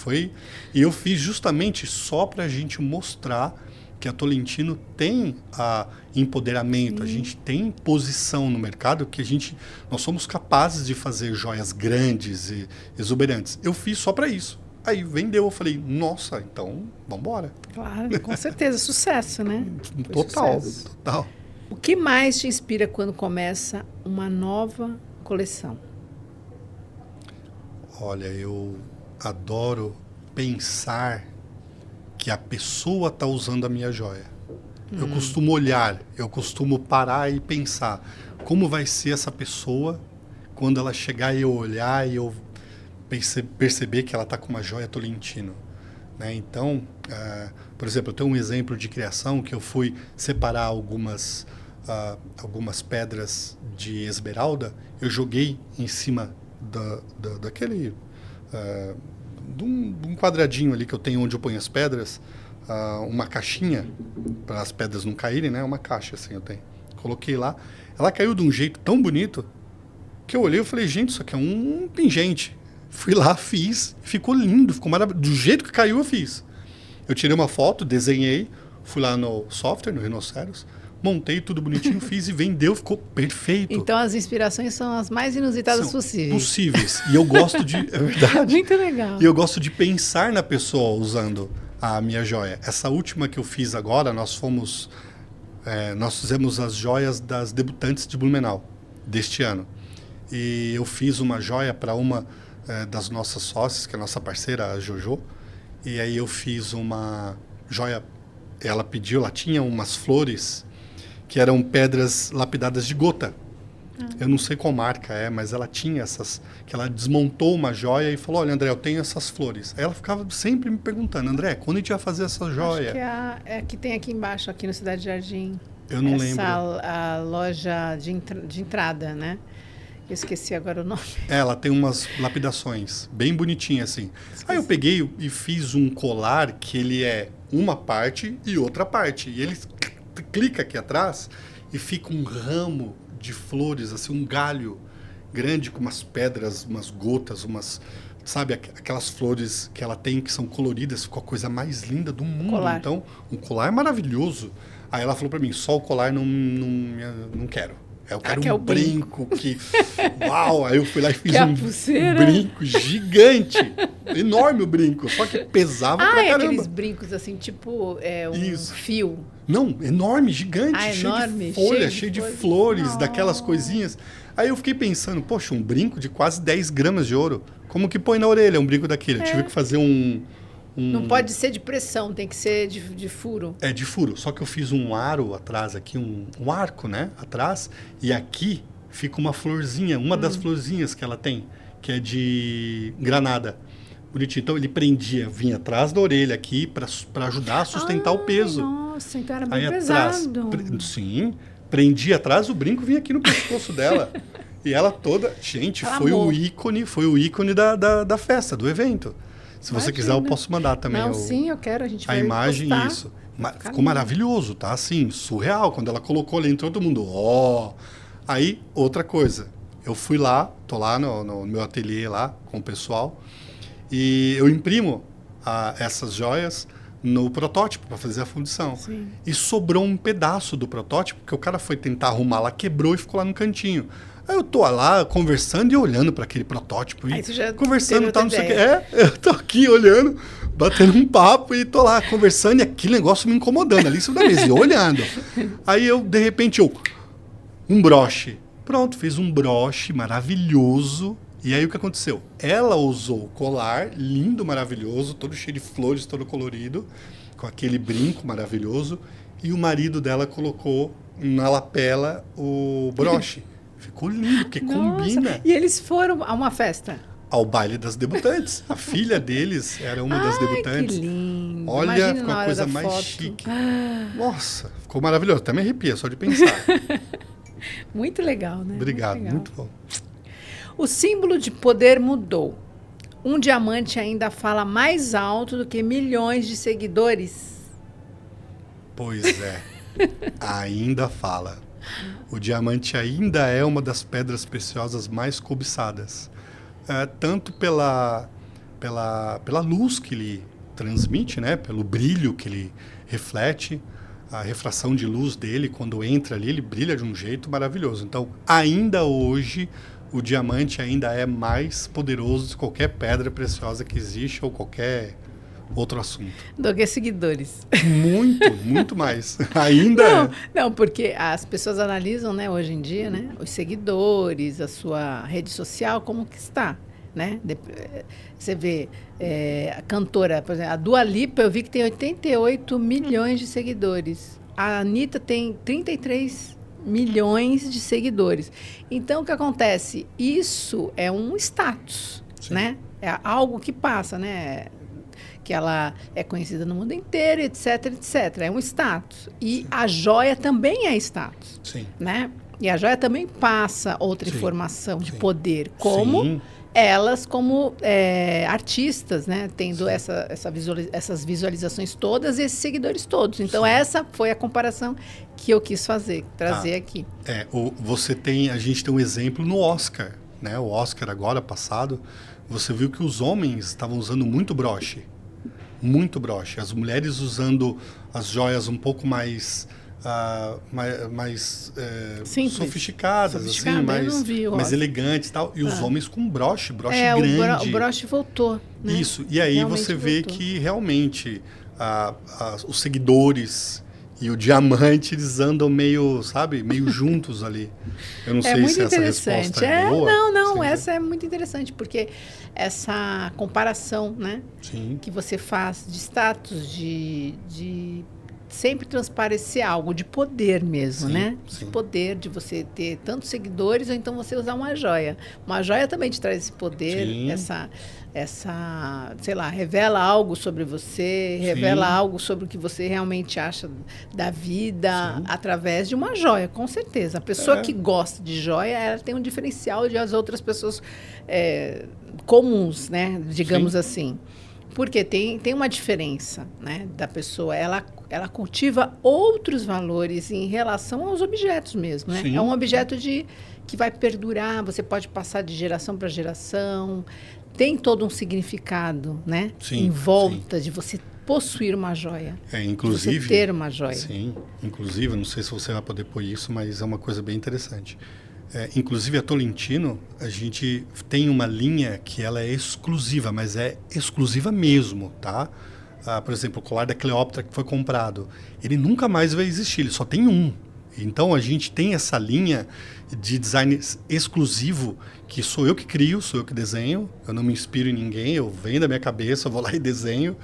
E eu fiz justamente só para a gente mostrar que a Tolentino tem empoderamento, a gente tem posição no mercado, que nós somos capazes de fazer joias grandes e exuberantes. Eu fiz só para isso. Aí vendeu, eu falei, nossa, então vamos embora. Claro, com certeza, sucesso, né? Total. O que mais te inspira quando começa uma nova coleção? Olha, eu adoro pensar que a pessoa está usando a minha joia. Eu costumo olhar, eu costumo parar e pensar como vai ser essa pessoa quando ela chegar e eu olhar e eu perceber que ela está com uma joia Tolentino. Né? Então, por exemplo, eu tenho um exemplo de criação que eu fui separar algumas pedras de esmeralda, eu joguei em cima daquele... de um quadradinho ali que eu tenho onde eu ponho as pedras, uma caixinha para as pedras não caírem, né? Uma caixa assim eu tenho. Coloquei lá, ela caiu de um jeito tão bonito que eu olhei e falei, gente, isso aqui é um pingente. Fui lá, fiz, ficou lindo, ficou maravilhoso. Do jeito que caiu eu fiz. Eu tirei uma foto, desenhei, Fui lá no software, no Rhinoceros, montei tudo bonitinho, fiz e vendeu, ficou perfeito. Então as inspirações são as mais inusitadas possíveis. E eu gosto de... É verdade. Muito legal. E eu gosto de pensar na pessoa usando a minha joia. Essa última que eu fiz agora, nós fizemos as joias das debutantes de Blumenau, deste ano. E eu fiz uma joia para uma das nossas sócias, que é a nossa parceira, a Jojo. E aí eu fiz uma joia, ela tinha umas flores que eram pedras lapidadas de gota. Eu não sei qual marca mas ela tinha essas, que ela desmontou uma joia e falou, olha, André, eu tenho essas flores. Aí ela ficava sempre me perguntando, André, quando a gente vai fazer essa joia? Acho que é a que tem aqui embaixo, aqui no Cidade Jardim. Eu não lembro. A loja de entrada, né? Eu esqueci agora o nome. Ela tem umas lapidações bem bonitinhas, assim. Aí eu peguei e fiz um colar que ele é uma parte e outra parte. E ele clica aqui atrás e fica um ramo de flores, assim, um galho grande com umas pedras, umas gotas, sabe, aquelas flores que ela tem que são coloridas, ficou a coisa mais linda do mundo. Colar. Então, um colar maravilhoso. Aí ela falou para mim, só o colar não quero. Eu quero um brinco que... Uau! Aí eu fui lá e fiz um brinco gigante. Enorme o brinco, só que pesava pra caramba. Aqueles brincos assim, tipo fio. Não, enorme, gigante, cheio de flores, daquelas coisinhas. Aí eu fiquei pensando, poxa, um brinco de quase 10 gramas de ouro. Como que põe na orelha um brinco daquele? Eu tive que fazer Não pode ser de pressão, tem que ser de furo. É, de furo. Só que eu fiz um aro atrás aqui, um arco, né? Atrás. E aqui fica uma florzinha, uma das florzinhas que ela tem, que é de granada. Bonitinho. Então ele vinha atrás da orelha aqui para ajudar a sustentar o peso. Nossa, então era bem pesado. Sim. Prendia atrás, o brinco vinha aqui no pescoço dela. E ela toda... Gente, foi o ícone da festa, do evento. Se você quiser, eu posso mandar também. Sim, eu quero. A gente vai imagem, postar. Isso. Ficou maravilhoso, tá? Assim, surreal. Quando ela colocou ali, entrou todo mundo, Aí, outra coisa. Eu fui lá, tô lá no meu ateliê lá, com o pessoal, e eu imprimo essas joias no protótipo para fazer a fundição. Sim. E sobrou um pedaço do protótipo, que o cara foi tentar arrumar lá, quebrou e ficou lá no cantinho. Aí eu tô lá conversando e olhando para aquele protótipo. Aí você já conversando, não sei o quê. Eu tô aqui olhando, batendo um papo e tô lá conversando e aquele negócio me incomodando ali em cima da mesa, e olhando. Aí de repente, um broche. Pronto, fiz um broche maravilhoso. E aí o que aconteceu? Ela usou o colar, lindo, maravilhoso, todo cheio de flores, todo colorido, com aquele brinco maravilhoso. E o marido dela colocou na lapela o broche. Ficou lindo, porque combina. E eles foram a uma festa? Ao baile das debutantes. A filha deles era uma das debutantes. Que lindo. Olha, imagina ficou a coisa mais foto. chique. Nossa, ficou maravilhoso. Até me arrepia só de pensar. Muito legal, né? Obrigado, muito bom. O símbolo de poder mudou. Um diamante ainda fala mais alto do que milhões de seguidores. Pois é. Ainda fala. O diamante ainda é uma das pedras preciosas mais cobiçadas. Tanto pela luz que ele transmite, né? Pelo brilho que ele reflete, a refração de luz dele, quando entra ali, ele brilha de um jeito maravilhoso. Então, ainda hoje, o diamante ainda é mais poderoso de qualquer pedra preciosa que existe ou qualquer outro assunto. Do que seguidores. Muito mais. Ainda não, porque as pessoas analisam, né, hoje em dia, né, os seguidores, a sua rede social, como que está, né? Você vê a cantora, por exemplo, a Dua Lipa, eu vi que tem 88 milhões de seguidores. A Anitta tem 33 milhões de seguidores. Então, o que acontece? Isso é um status, né? É algo que passa, né? Que ela é conhecida no mundo inteiro, etc, etc. É um status. E a joia também é status. Sim. Né? E a joia também passa outra informação de poder, como Sim. elas, como artistas, né? Tendo essas visualizações todas e esses seguidores todos. Então, essa foi a comparação que eu quis trazer aqui. A gente tem um exemplo no Oscar, né? O Oscar agora passado, você viu que os homens estavam usando muito broche. muito broche. As mulheres usando as joias um pouco mais sofisticadas, assim, mais elegantes e tal. E os homens com broche grande. O broche voltou. Né? Isso. E aí realmente você vê que realmente os seguidores e o diamante, eles andam meio, sabe, meio juntos ali. Eu não sei se essa resposta é boa. Não, essa é muito interessante, porque essa comparação, né, Sim. que você faz de status, de sempre transparecer algo de poder mesmo, sim, né? Sim. De poder, de você ter tantos seguidores, ou então você usar uma joia. Uma joia também te traz esse poder, sei lá, revela algo sobre você, revela algo sobre o que você realmente acha da vida, através de uma joia, com certeza. A pessoa que gosta de joia, ela tem um diferencial de as outras pessoas comuns, né? Digamos assim. Porque tem uma diferença, né, da pessoa. Ela cultiva outros valores em relação aos objetos mesmo, né? É um objeto que vai perdurar, você pode passar de geração para geração. Tem todo um significado, né? Em volta de você possuir uma joia. Inclusive, de você ter uma joia. Sim, inclusive, não sei se você vai poder pôr isso, mas é uma coisa bem interessante. Inclusive, a Tolentino, a gente tem uma linha que ela é exclusiva, mas é exclusiva mesmo, tá? Por exemplo, o colar da Cleópatra que foi comprado, ele nunca mais vai existir, ele só tem um. Então, a gente tem essa linha de design exclusivo, que sou eu que crio, sou eu que desenho, eu não me inspiro em ninguém, eu venho da minha cabeça, eu vou lá e desenho.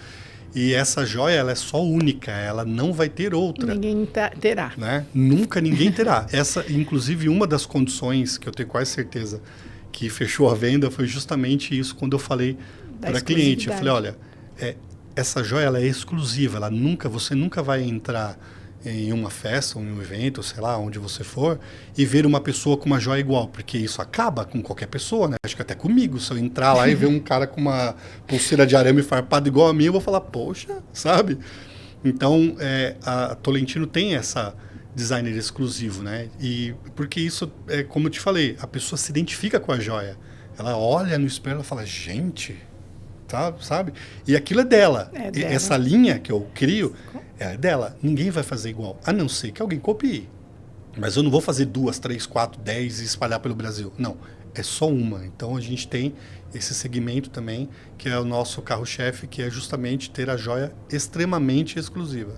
E essa joia, ela é só única, ela não vai ter outra. Ninguém terá. Né? Nunca ninguém terá. Essa, inclusive, uma das condições que eu tenho quase certeza que fechou a venda foi justamente isso, quando eu falei para a cliente. Eu falei, olha, essa joia ela é exclusiva, você nunca vai entrar em uma festa, em um evento, sei lá, onde você for, e ver uma pessoa com uma joia igual, porque isso acaba com qualquer pessoa, né? Acho que até comigo, se eu entrar lá e ver um cara com uma pulseira de arame farpada igual a mim, eu vou falar, poxa, sabe? Então, a Tolentino tem essa designer exclusivo, né? E porque isso, como eu te falei, a pessoa se identifica com a joia. Ela olha no espelho e fala, gente, sabe? E aquilo é dela. Essa linha que eu crio é dela. Ninguém vai fazer igual, a não ser que alguém copie. Mas eu não vou fazer 2, 3, 4, 10 e espalhar pelo Brasil. Não, é só uma. Então a gente tem esse segmento também, que é o nosso carro-chefe, que é justamente ter a joia extremamente exclusiva.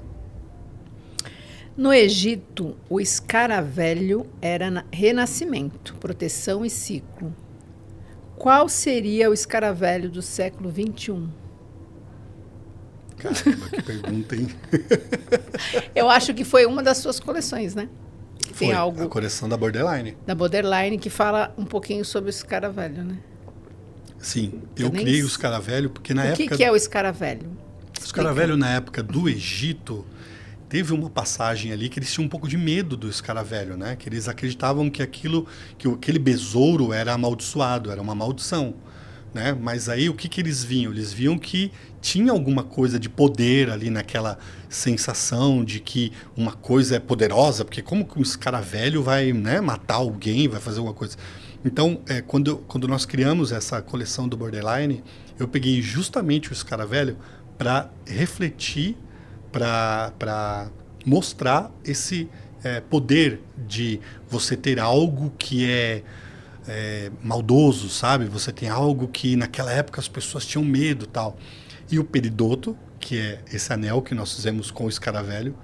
No Egito, o escaravelho era renascimento, proteção e ciclo. Qual seria o escaravelho do século XXI? Caramba, que pergunta, hein? Eu acho que foi uma das suas coleções, né? Foi a coleção da Borderline. Da Borderline, que fala um pouquinho sobre o escaravelho, né? Sim, eu criei o escaravelho porque na época... O que é o escaravelho? O escaravelho, na época do Egito, teve uma passagem ali que eles tinham um pouco de medo do escaravelho, né? Que eles acreditavam que aquele besouro era amaldiçoado, era uma maldição, né? Mas aí o que eles viam? Eles viam que tinha alguma coisa de poder ali naquela sensação de que uma coisa é poderosa, porque como que um escaravelho vai, né, matar alguém, vai fazer alguma coisa? Então, quando nós criamos essa coleção do Borderline, eu peguei justamente o escaravelho para refletir, para mostrar esse poder de você ter algo que é maldoso, sabe? Você tem algo que naquela época as pessoas tinham medo, tal. E o peridoto, que é esse anel que nós fizemos com o escaravelho,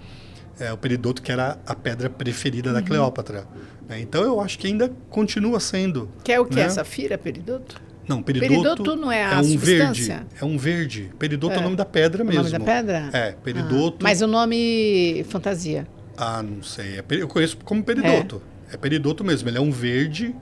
o peridoto que era a pedra preferida da Cleópatra. Né? Então eu acho que ainda continua sendo. Que é o que? Né? Safira, peridoto? Não, peridoto não é a um substância? Verde. É um verde. Peridoto é o nome da pedra mesmo. O nome da pedra? Peridoto. Mas o nome fantasia? Não sei. Eu conheço como peridoto. É peridoto mesmo. Ele é um verde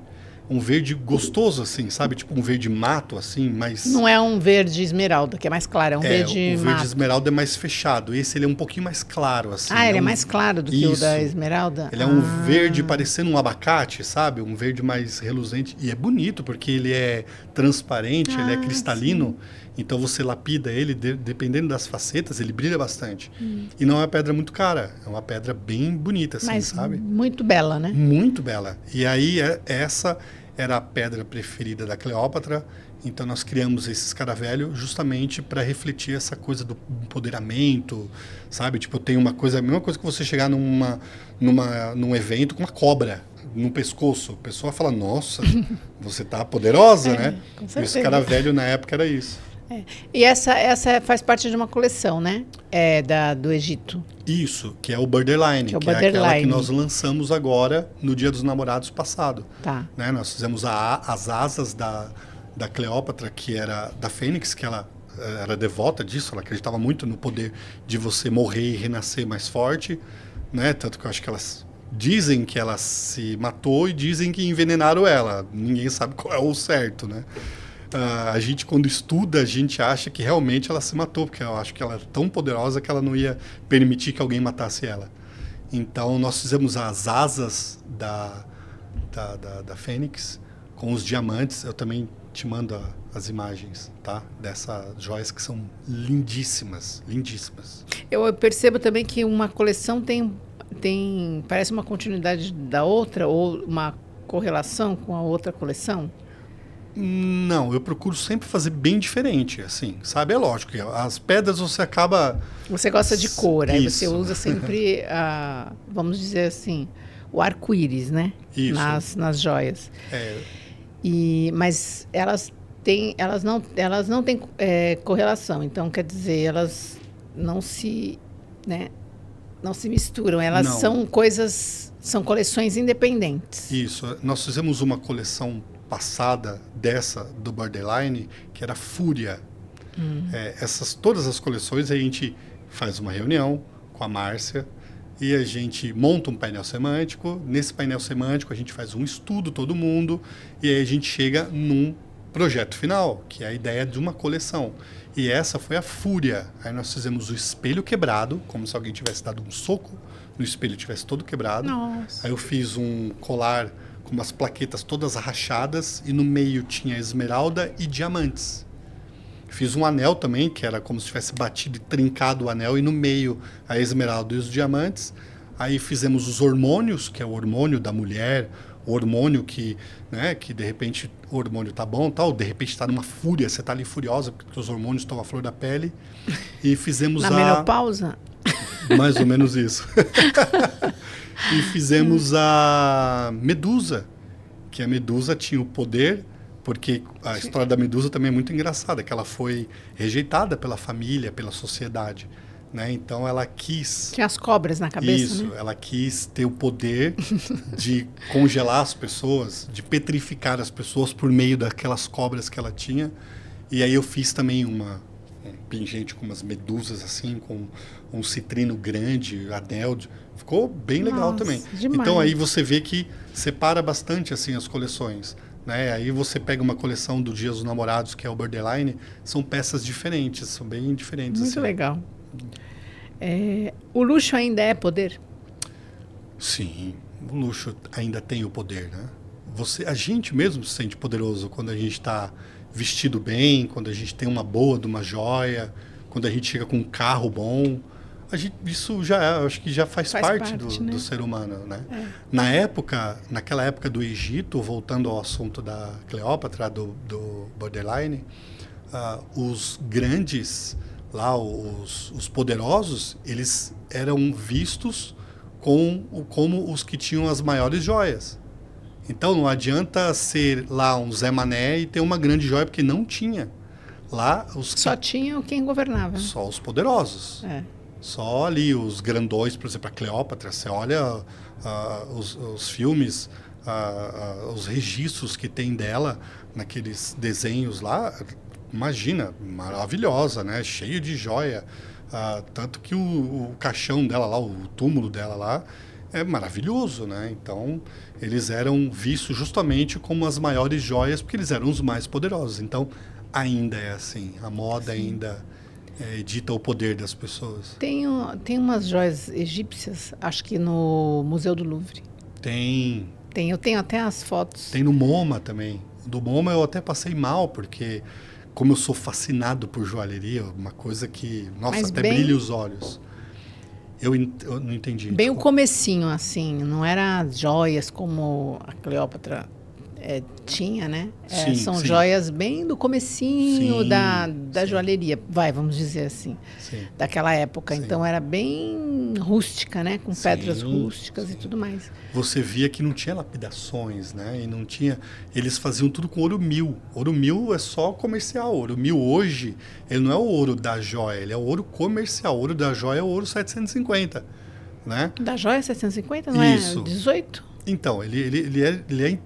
gostoso, assim, sabe? Tipo um verde mato, assim, mas... Não é um verde esmeralda, que é mais claro, é um verde mato. O verde esmeralda é mais fechado. Esse ele é um pouquinho mais claro, assim. Ele é mais claro do que o da esmeralda? Ele é um verde parecendo um abacate, sabe? Um verde mais reluzente. E é bonito, porque ele é transparente, ele é cristalino. Sim. Então você lapida ele, dependendo das facetas, ele brilha bastante. E não é uma pedra muito cara, é uma pedra bem bonita, assim, sabe? Muito bela, né? Muito bela. E aí essa era a pedra preferida da Cleópatra, Então nós criamos esse escaravelho justamente para refletir essa coisa do empoderamento, sabe? Tipo, tem uma coisa, a mesma coisa que você chegar num evento com uma cobra no pescoço. A pessoa fala, nossa, você tá poderosa, né? E o escaravelho na época era isso. E essa faz parte de uma coleção, né? Do Egito. Isso, que é o Borderline, que é aquela que nós lançamos agora no Dia dos Namorados passado. Tá. Né? Nós fizemos as asas da Cleópatra, que era da Fênix, que ela era devota disso, ela acreditava muito no poder de você morrer e renascer mais forte, né? Tanto que eu acho que elas dizem que ela se matou e dizem que envenenaram ela. Ninguém sabe qual é o certo, né? A gente, quando estuda, a gente acha que realmente ela se matou, porque eu acho que ela é tão poderosa que ela não ia permitir que alguém matasse ela. Então, nós fizemos as asas da Fênix com os diamantes. Eu também te mando as imagens, tá? Dessas joias que são lindíssimas, lindíssimas. Eu percebo também que uma coleção parece uma continuidade da outra ou uma correlação com a outra coleção? Não, eu procuro sempre fazer bem diferente, assim, sabe? É lógico que as pedras você acaba... Você gosta de cor, aí você usa sempre, vamos dizer assim, o arco-íris, né? Isso. Nas joias. Mas elas não têm correlação, então quer dizer, elas não se misturam, elas são coleções independentes. Isso, nós fizemos uma coleção passada do Borderline, que era Fúria. Todas as coleções a gente faz uma reunião com a Márcia e a gente monta um painel semântico. Nesse painel semântico a gente faz um estudo, todo mundo, e aí a gente chega num projeto final, que é a ideia de uma coleção. E essa foi a Fúria. Aí nós fizemos o espelho quebrado, como se alguém tivesse dado um soco no espelho, tivesse todo quebrado. Nossa. Aí eu fiz um colar com umas plaquetas todas rachadas e no meio tinha esmeralda e diamantes. Fiz um anel também, que era como se tivesse batido e trincado o anel, e no meio a esmeralda e os diamantes. Aí fizemos os hormônios, que é o hormônio da mulher, o hormônio que de repente o hormônio tá bom, tal, de repente está numa fúria, você tá ali furiosa porque os hormônios estão à flor da pele. E fizemos Na menopausa? Mais ou menos isso. E fizemos a Medusa, que a Medusa tinha o poder, porque a história da Medusa também é muito engraçada, que ela foi rejeitada pela família, pela sociedade, né? Então ela quis... Tinha as cobras na cabeça, isso, né? Ela quis ter o poder de congelar as pessoas, de petrificar as pessoas por meio daquelas cobras que ela tinha. E aí eu fiz também um pingente com umas medusas assim, com um citrino grande, anel. Ficou bem legal. Nossa, também. Demais. Então aí você vê que separa bastante assim as coleções, né? Aí você pega uma coleção do Dia dos Namorados, que é o Borderline, são peças diferentes, são bem diferentes. Muito assim. Legal. O luxo ainda é poder? Sim, o luxo ainda tem o poder, né? A gente mesmo se sente poderoso quando a gente está vestido bem, quando a gente tem uma boa de uma joia, quando a gente chega com um carro bom. Isso acho que já faz parte né? do ser humano, né? Naquela época do Egito, voltando ao assunto da Cleópatra, do Borderline, os grandes lá, os poderosos, eles eram vistos como os que tinham as maiores joias. Então não adianta ser lá um Zé Mané e ter uma grande joia, porque não tinha. Lá só tinha quem governava. Só os poderosos. Só ali os grandões, por exemplo, a Cleópatra, você olha os filmes, os registros que tem dela naqueles desenhos lá, imagina, maravilhosa, né? Cheio de joia. Tanto que o caixão dela lá, o túmulo dela lá, é maravilhoso, né? Então, eles eram vistos justamente como as maiores joias, porque eles eram os mais poderosos. Então, ainda é assim, a moda ainda dita o poder das pessoas. Tem umas joias egípcias, acho que no Museu do Louvre. Tem. Eu tenho até as fotos. Tem no MoMA também. Do MoMA eu até passei mal, porque como eu sou fascinado por joalheria, uma coisa que, nossa, até brilha os olhos. Eu não entendi. Bem o comecinho, assim, não era joias como a Cleópatra tinha, né? Sim, são sim. joias bem do comecinho Sim, da joalheria, vamos dizer assim, daquela época. Sim. Então era bem rústica, né? Com pedras rústicas e tudo mais. Você via que não tinha lapidações, né? E não tinha... Eles faziam tudo com ouro mil. Ouro mil é só comercial. Ouro mil hoje, ele não é o ouro da joia, ele é o ouro comercial. O ouro da joia é o ouro 750, né? Da joia 750, não Isso. É 18? Então, ele é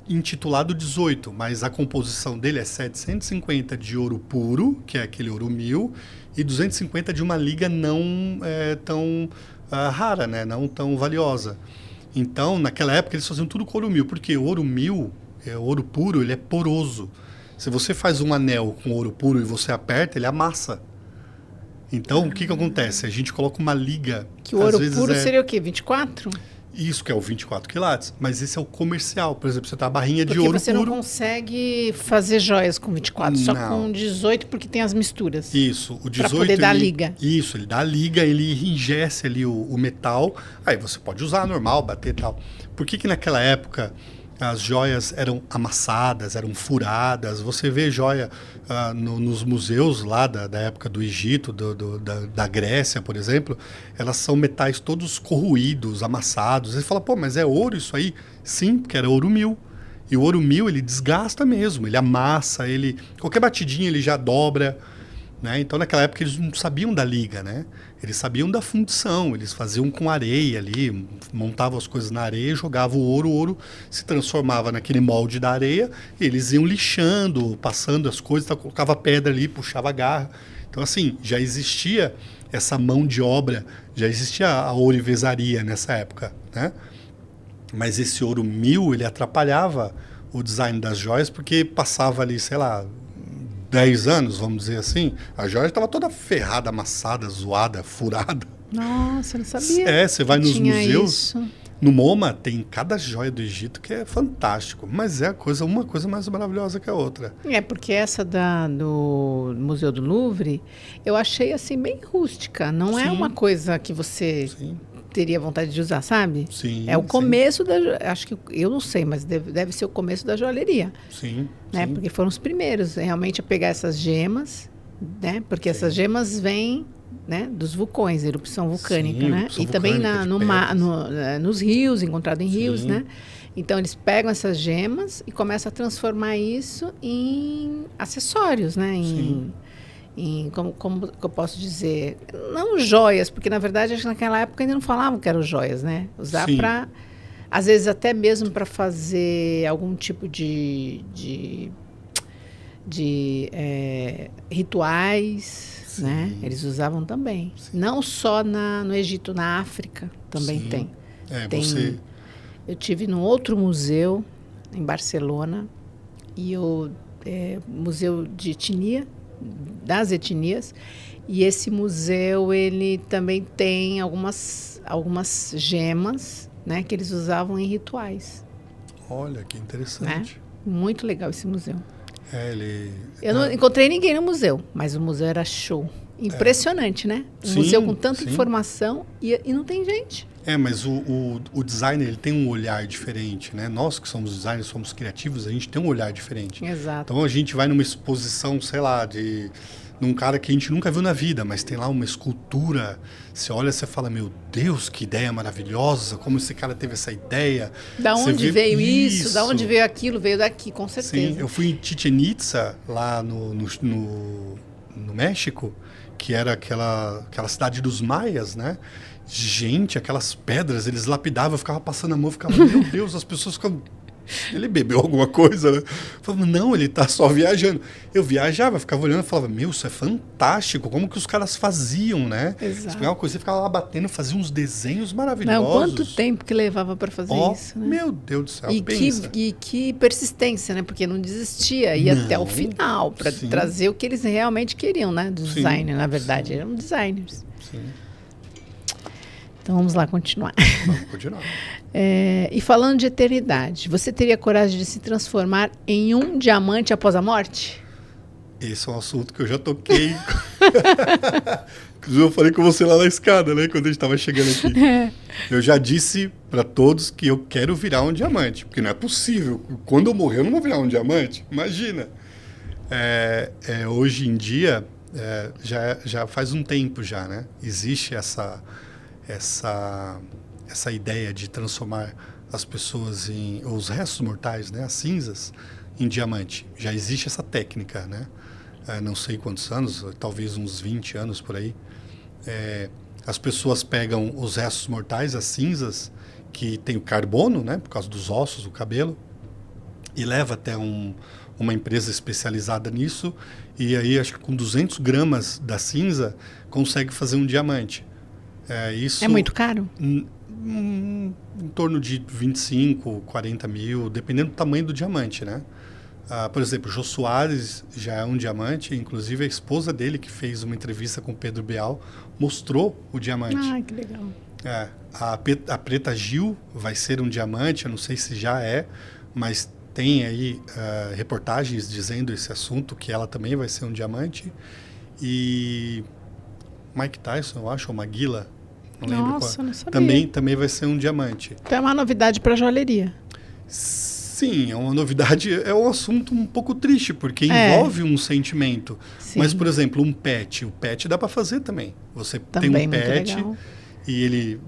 intitulado 18, mas a composição dele é 750 de ouro puro, que é aquele ouro mil, e 250 de uma liga não tão rara, né? Não tão valiosa. Então, naquela época, eles faziam tudo com ouro mil, porque o ouro mil, o ouro puro, ele é poroso. Se você faz um anel com ouro puro e você aperta, ele amassa. Então, o que acontece? A gente coloca uma liga... Que o ouro puro seria o quê? 24? Isso, que é o 24 quilates, mas esse é o comercial. Por exemplo, você tá a barrinha de ouro puro. Porque você não consegue fazer joias com 24, só com 18, porque tem as misturas. Isso, o 18... Para poder dar a liga. Isso, ele dá a liga, ele enrijece ali o metal, aí você pode usar normal, bater e tal. Por que naquela época as joias eram amassadas, eram furadas? Você vê joia nos museus lá da época do Egito, da Grécia, por exemplo, elas são metais todos corroídos, amassados. Você fala, pô, mas é ouro isso aí? Sim, porque era ouro mil. E o ouro mil, ele desgasta mesmo, ele amassa, qualquer batidinha ele já dobra, né? Então, naquela época, eles não sabiam da liga, né? Eles sabiam da fundição, eles faziam com areia ali, montavam as coisas na areia, jogavam o ouro se transformava naquele molde da areia, e eles iam lixando, passando as coisas, colocava pedra ali, puxava a garra. Então, assim, já existia essa mão de obra, já existia a ourivesaria nessa época, né? Mas esse ouro mil, ele atrapalhava o design das joias, porque passava ali, sei lá, 10 anos, vamos dizer assim, a joia estava toda ferrada, amassada, zoada, furada. Nossa, eu não sabia. Você vai nos museus, isso. No MoMA tem cada joia do Egito que é fantástico, mas é uma coisa mais maravilhosa que a outra. Porque essa do Museu do Louvre, eu achei assim bem rústica, não é uma coisa que você... Sim. Teria vontade de usar, sabe? Sim. É o começo da... Acho que eu não sei, mas deve ser o começo da joalheria. Sim. Né? Porque foram os primeiros realmente a pegar essas gemas, né? Porque essas gemas vêm, né, dos vulcões, erupção vulcânica, né? E também nos rios, encontrado em rios, né? Então eles pegam essas gemas e começam a transformar isso em acessórios, né? Como eu posso dizer, não joias, porque na verdade acho que naquela época ainda não falavam que eram joias, né? Usar para, às vezes até mesmo para fazer algum tipo de rituais, né? Eles usavam também. Não só no Egito, na África também tem. Eu tive num outro museu em Barcelona, museu de etnia, das etnias, e esse museu ele também tem algumas gemas, né, que eles usavam em rituais. Olha que interessante. Né? Muito legal esse museu. Eu não encontrei ninguém no museu, mas o museu era show. Impressionante, né? Um museu com tanta informação e não tem gente. Mas o designer ele tem um olhar diferente, né? Nós que somos designers, somos criativos, a gente tem um olhar diferente. Exato. Então a gente vai numa exposição, sei lá, de um cara que a gente nunca viu na vida, mas tem lá uma escultura, você olha e você fala, meu Deus, que ideia maravilhosa, como esse cara teve essa ideia. Da onde veio isso? Da onde veio aquilo? Veio daqui, com certeza. Sim, eu fui em Chichén Itzá, lá no México, que era aquela cidade dos maias, né? Gente, aquelas pedras, eles lapidavam, eu ficava passando a mão, ficava, meu Deus, as pessoas ficam... Ele bebeu alguma coisa, né? Eu falava, não, ele tá só viajando. Eu viajava, ficava olhando e falava, meu, isso é fantástico, como que os caras faziam, né? Exato. Você pegava uma coisa e ficava lá batendo, fazia uns desenhos maravilhosos. Não, quanto tempo que levava para fazer isso, né? Meu Deus do céu, e que persistência, né? Porque não desistia, ia até o final, para trazer o que eles realmente queriam, né? Do design, na verdade, eram designers. Sim. Então, vamos lá continuar. Vamos continuar. E falando de eternidade, você teria coragem de se transformar em um diamante após a morte? Esse é um assunto que eu já toquei Eu falei com você lá na escada, né? Quando a gente estava chegando aqui. Eu já disse para todos que eu quero virar um diamante. Porque não é possível. Quando eu morrer, eu não vou virar um diamante. Imagina. Hoje em dia, já faz um tempo já, né? Existe essa ideia de transformar as pessoas os restos mortais, né? As cinzas, em diamante. Já existe essa técnica, né? Não sei quantos anos, talvez uns 20 anos por aí. As pessoas pegam os restos mortais, as cinzas, que tem o carbono, né, por causa dos ossos, do cabelo, e leva até uma empresa especializada nisso, e aí acho que com 200 gramas da cinza consegue fazer um diamante. Isso é muito caro? Em torno de 25, 40 mil, dependendo do tamanho do diamante, né? Por exemplo, Jô Soares já é um diamante, inclusive a esposa dele, que fez uma entrevista com o Pedro Bial, mostrou o diamante. Ah, que legal. A Preta Gil vai ser um diamante, eu não sei se já é, mas tem aí reportagens dizendo esse assunto, que ela também vai ser um diamante. E Mike Tyson, eu acho, ou Maguila, não lembro qual. Nossa, não sabia. Também vai ser um diamante. Então é uma novidade para a joalheria. Sim, é uma novidade, é um assunto um pouco triste, porque envolve um sentimento. Sim. Mas, por exemplo, o pet dá para fazer também. Você também tem um pet e ele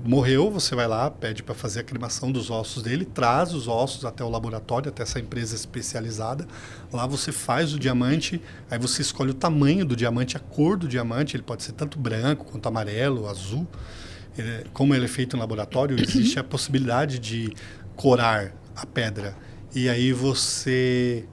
morreu, você vai lá, pede para fazer a cremação dos ossos dele, traz os ossos até o laboratório, até essa empresa especializada. Lá você faz o diamante, aí você escolhe o tamanho do diamante, a cor do diamante, ele pode ser tanto branco quanto amarelo, azul. Como ele é feito em laboratório, existe a possibilidade de corar a pedra. E aí você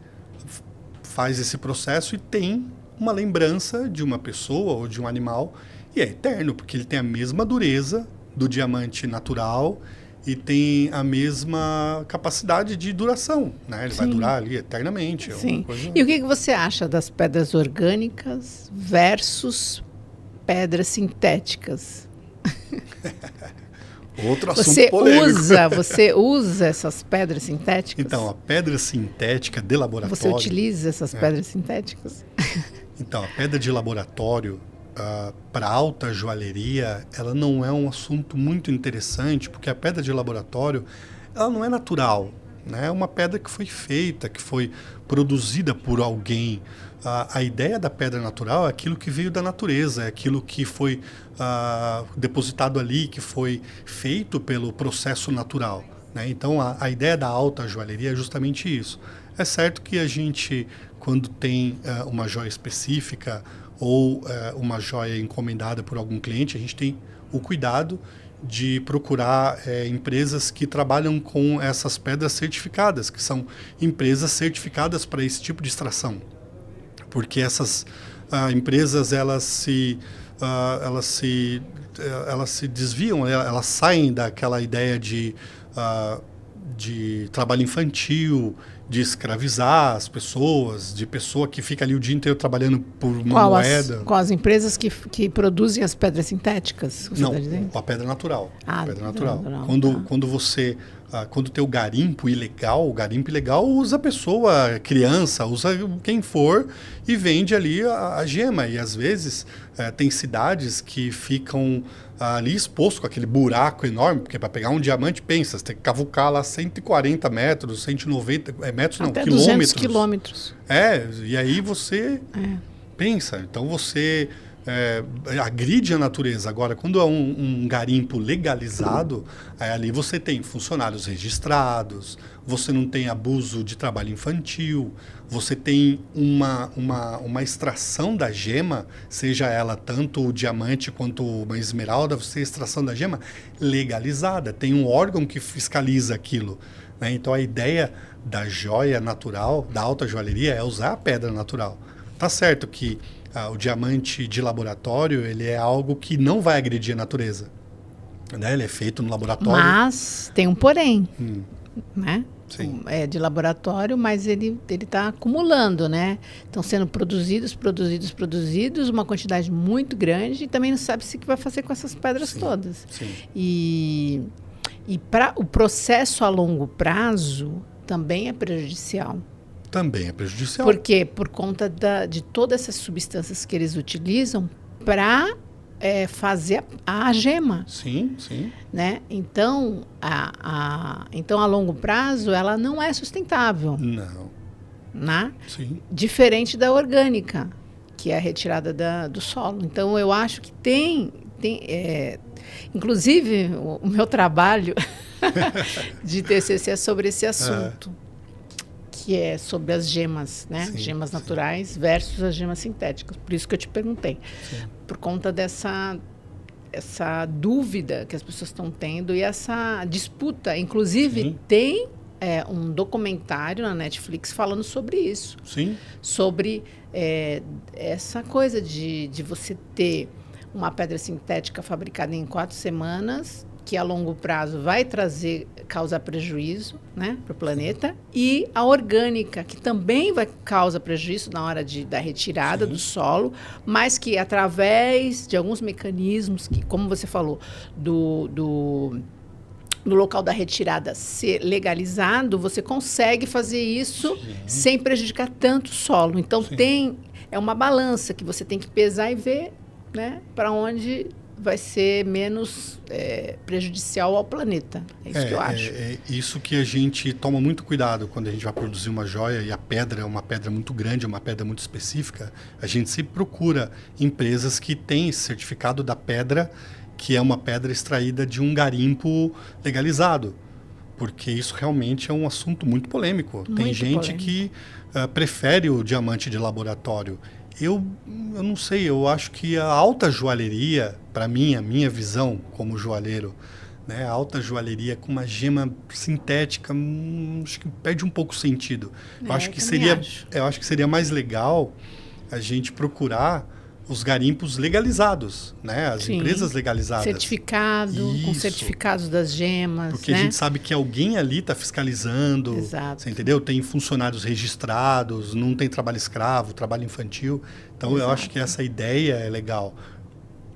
faz esse processo e tem uma lembrança de uma pessoa ou de um animal, e é eterno, porque ele tem a mesma dureza do diamante natural e tem a mesma capacidade de duração, né? Ele vai durar ali eternamente. Sim. E o que você acha das pedras orgânicas versus pedras sintéticas? Outro assunto polêmico. Você usa essas pedras sintéticas? Então, a pedra sintética de laboratório... Você utiliza essas pedras sintéticas? Então, a pedra de laboratório, para alta joalheria, ela não é um assunto muito interessante, porque a pedra de laboratório, ela não é natural, né? É uma pedra que foi feita, que foi produzida por alguém. A ideia da pedra natural é aquilo que veio da natureza, é aquilo que foi depositado ali, que foi feito pelo processo natural, né? Então, a ideia da alta joalheria é justamente isso. É certo que a gente, quando tem uma joia específica ou uma joia encomendada por algum cliente, a gente tem o cuidado de procurar empresas que trabalham com essas pedras certificadas, que são empresas certificadas para esse tipo de extração. Porque essas empresas, elas se desviam, elas saem daquela ideia de trabalho infantil, de escravizar as pessoas, de pessoa que fica ali o dia inteiro trabalhando por uma moeda. Qual as empresas que produzem as pedras sintéticas? Não, a pedra natural. A pedra natural. Quando tem o garimpo ilegal usa a pessoa, criança, usa quem for e vende ali a gema. E às vezes tem cidades que ficam ali exposto com aquele buraco enorme, porque para pegar um diamante, pensa, você tem que cavucar lá 140 metros, 190 metros, não, até quilômetros. 200 quilômetros. E aí você pensa, então você agride a natureza. Agora, quando é um garimpo legalizado, ali você tem funcionários registrados, você não tem abuso de trabalho infantil, você tem uma extração da gema, seja ela tanto o diamante quanto uma esmeralda, você tem extração da gema legalizada, tem um órgão que fiscaliza aquilo, né? Então a ideia da joia natural, da alta joalheria, é usar a pedra natural. Tá certo que o diamante de laboratório, ele é algo que não vai agredir a natureza, né? Ele é feito no laboratório. Mas tem um porém, né? Sim. É de laboratório, mas ele está acumulando, né? Estão sendo produzidos, uma quantidade muito grande, e também não sabe se que vai fazer com essas pedras todas. Sim. E para o processo a longo prazo também é prejudicial. Também é prejudicial. Por quê? Por conta de todas essas substâncias que eles utilizam para fazer a gema. Sim, sim. Né? Então, então, a longo prazo, ela não é sustentável. Não. Né? Sim. Diferente da orgânica, que é a retirada do solo. Então, eu acho que tem inclusive, o meu trabalho de TCC é sobre esse assunto, que é sobre as gemas, né? Sim, gemas naturais versus as gemas sintéticas. Por isso que eu te perguntei. Sim. Por conta dessa dúvida que as pessoas estão tendo e essa disputa. Inclusive, Sim. tem um documentário na Netflix falando sobre isso. Sim. Sobre essa coisa de você ter uma pedra sintética fabricada em 4 semanas, que a longo prazo vai causar prejuízo, né, para o planeta, e a orgânica, que também vai causar prejuízo na hora da retirada do solo, mas que através de alguns mecanismos, que, como você falou, do local da retirada ser legalizado, você consegue fazer isso sem prejudicar tanto o solo. Então, é uma balança que você tem que pesar e ver, né, para onde vai ser menos prejudicial ao planeta. É isso que eu acho. É isso que a gente toma muito cuidado quando a gente vai produzir uma joia, e a pedra é uma pedra muito grande, é uma pedra muito específica. A gente sempre procura empresas que têm esse certificado da pedra, que é uma pedra extraída de um garimpo legalizado. Porque isso realmente é um assunto muito polêmico. Tem gente que prefere o diamante de laboratório. Eu não sei, eu acho que a alta joalheria, para mim, a minha visão como joalheiro, né, a alta joalheria com uma gema sintética, acho que perde um pouco o sentido. Eu acho que seria mais legal a gente procurar os garimpos legalizados, né? As empresas legalizadas. Certificado, com certificados das gemas. Porque a gente sabe que alguém ali está fiscalizando. Exato. Você entendeu? Tem funcionários registrados, não tem trabalho escravo, trabalho infantil. Então, eu acho que essa ideia é legal.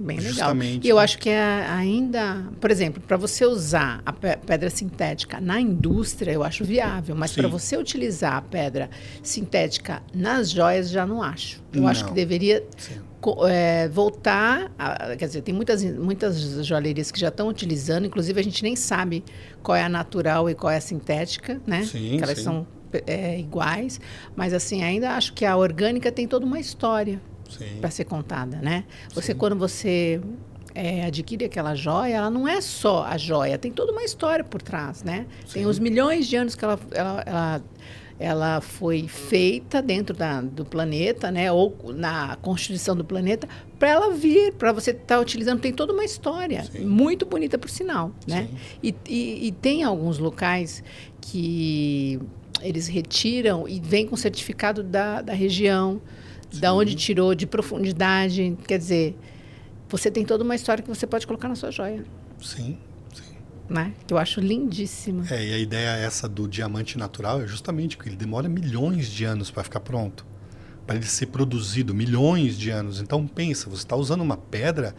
Bem legal. E eu acho que ainda, por exemplo, para você usar a pedra sintética na indústria, eu acho viável, mas para você utilizar a pedra sintética nas joias, já não acho. Eu acho que deveria voltar, quer dizer, tem muitas joalherias que já estão utilizando, inclusive a gente nem sabe qual é a natural e qual é a sintética, né? Sim, elas são iguais, mas assim, ainda acho que a orgânica tem toda uma história para ser contada, né? Quando você adquire aquela joia, ela não é só a joia, tem toda uma história por trás, né? Tem os milhões de anos que ela foi feita dentro do planeta, né? Ou na constituição do planeta, para ela vir, para você estar utilizando, tem toda uma história, muito bonita por sinal, né? E tem alguns locais que eles retiram e vem com certificado da região, da onde tirou, de profundidade. Quer dizer, você tem toda uma história que você pode colocar na sua joia. Sim. Né? Que eu acho lindíssima. E a ideia essa do diamante natural é justamente que ele demora milhões de anos para ficar pronto. Para ele ser produzido, milhões de anos. Então, pensa, você está usando uma pedra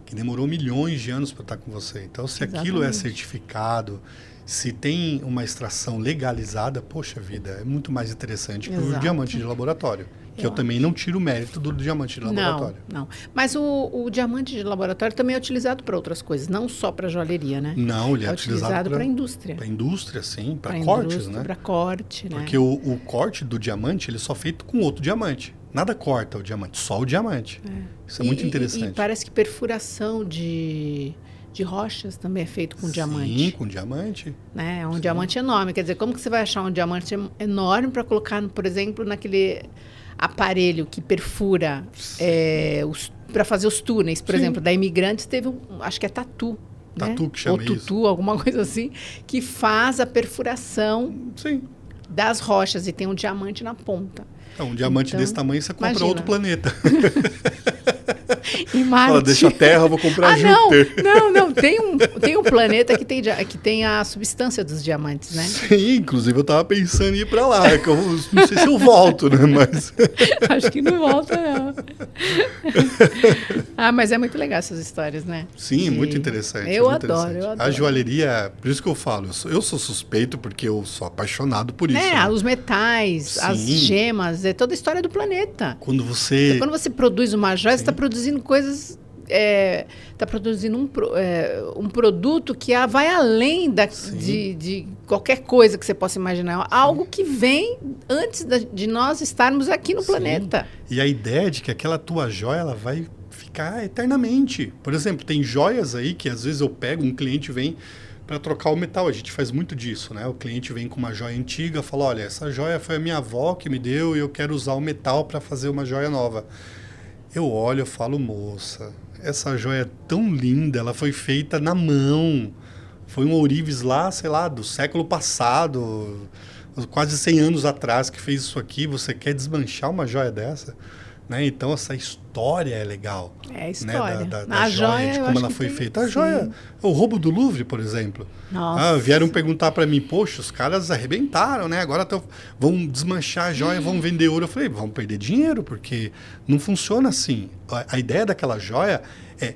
que demorou milhões de anos para estar com você. Então, se aquilo é certificado, se tem uma extração legalizada, poxa vida, é muito mais interessante que o diamante de laboratório. Que eu também não tiro o mérito do diamante de laboratório. Não. Mas o diamante de laboratório também é utilizado para outras coisas, não só para joalheria, né? Não, ele é utilizado para a indústria. Para a indústria, sim. Para cortes, né? Para corte, né? Porque o corte do diamante, ele é só feito com outro diamante. Nada corta o diamante, só o diamante. Isso é muito interessante. E parece que perfuração de rochas também é feito com diamante. Sim, com diamante. Né? É um diamante enorme. Quer dizer, como que você vai achar um diamante enorme para colocar, por exemplo, naquele aparelho que perfura para fazer os túneis, por exemplo, da Imigrantes teve acho que é tatu. Tatu, né? Que chama isso. Ou tutu, alguma coisa assim, que faz a perfuração das rochas e tem um diamante na ponta. Um diamante desse tamanho você compra outro planeta. Em Marte. Fala, deixa a Terra, vou comprar Júpiter. Não. Tem um planeta que tem a substância dos diamantes, né? Sim, inclusive eu tava pensando em ir pra lá. Que eu não sei se eu volto, né? Mas... Acho que não volta, não. Mas é muito legal essas histórias, né? Sim, muito interessante. Eu adoro. A joalheria, por isso que eu falo, eu sou suspeito porque eu sou apaixonado por isso. Né? Os metais, as gemas, é toda a história do planeta. Quando você produz uma joia, você está produzindo coisas está produzindo um produto que vai além de qualquer coisa que você possa imaginar. Algo que vem antes de nós estarmos aqui no planeta. E a ideia de que aquela tua joia ela vai ficar eternamente. Por exemplo, tem joias aí que às vezes eu pego, um cliente vem para trocar o metal. A gente faz muito disso, né? O cliente vem com uma joia antiga, fala, olha, essa joia foi a minha avó que me deu e eu quero usar o metal para fazer uma joia nova. Eu olho, eu falo, moça, essa joia é tão linda, ela foi feita na mão. Foi um ourives lá, sei lá, do século passado, quase 100 anos atrás que fez isso aqui. Você quer desmanchar uma joia dessa? Né? Então, essa história é legal. É a história. Né? Da joia, de como ela foi feita. A joia, o roubo do Louvre, por exemplo. Nossa. Vieram perguntar para mim, poxa, os caras arrebentaram, né? Agora vão desmanchar a joia, vão vender ouro. Eu falei, vamos perder dinheiro, porque não funciona assim. A ideia daquela joia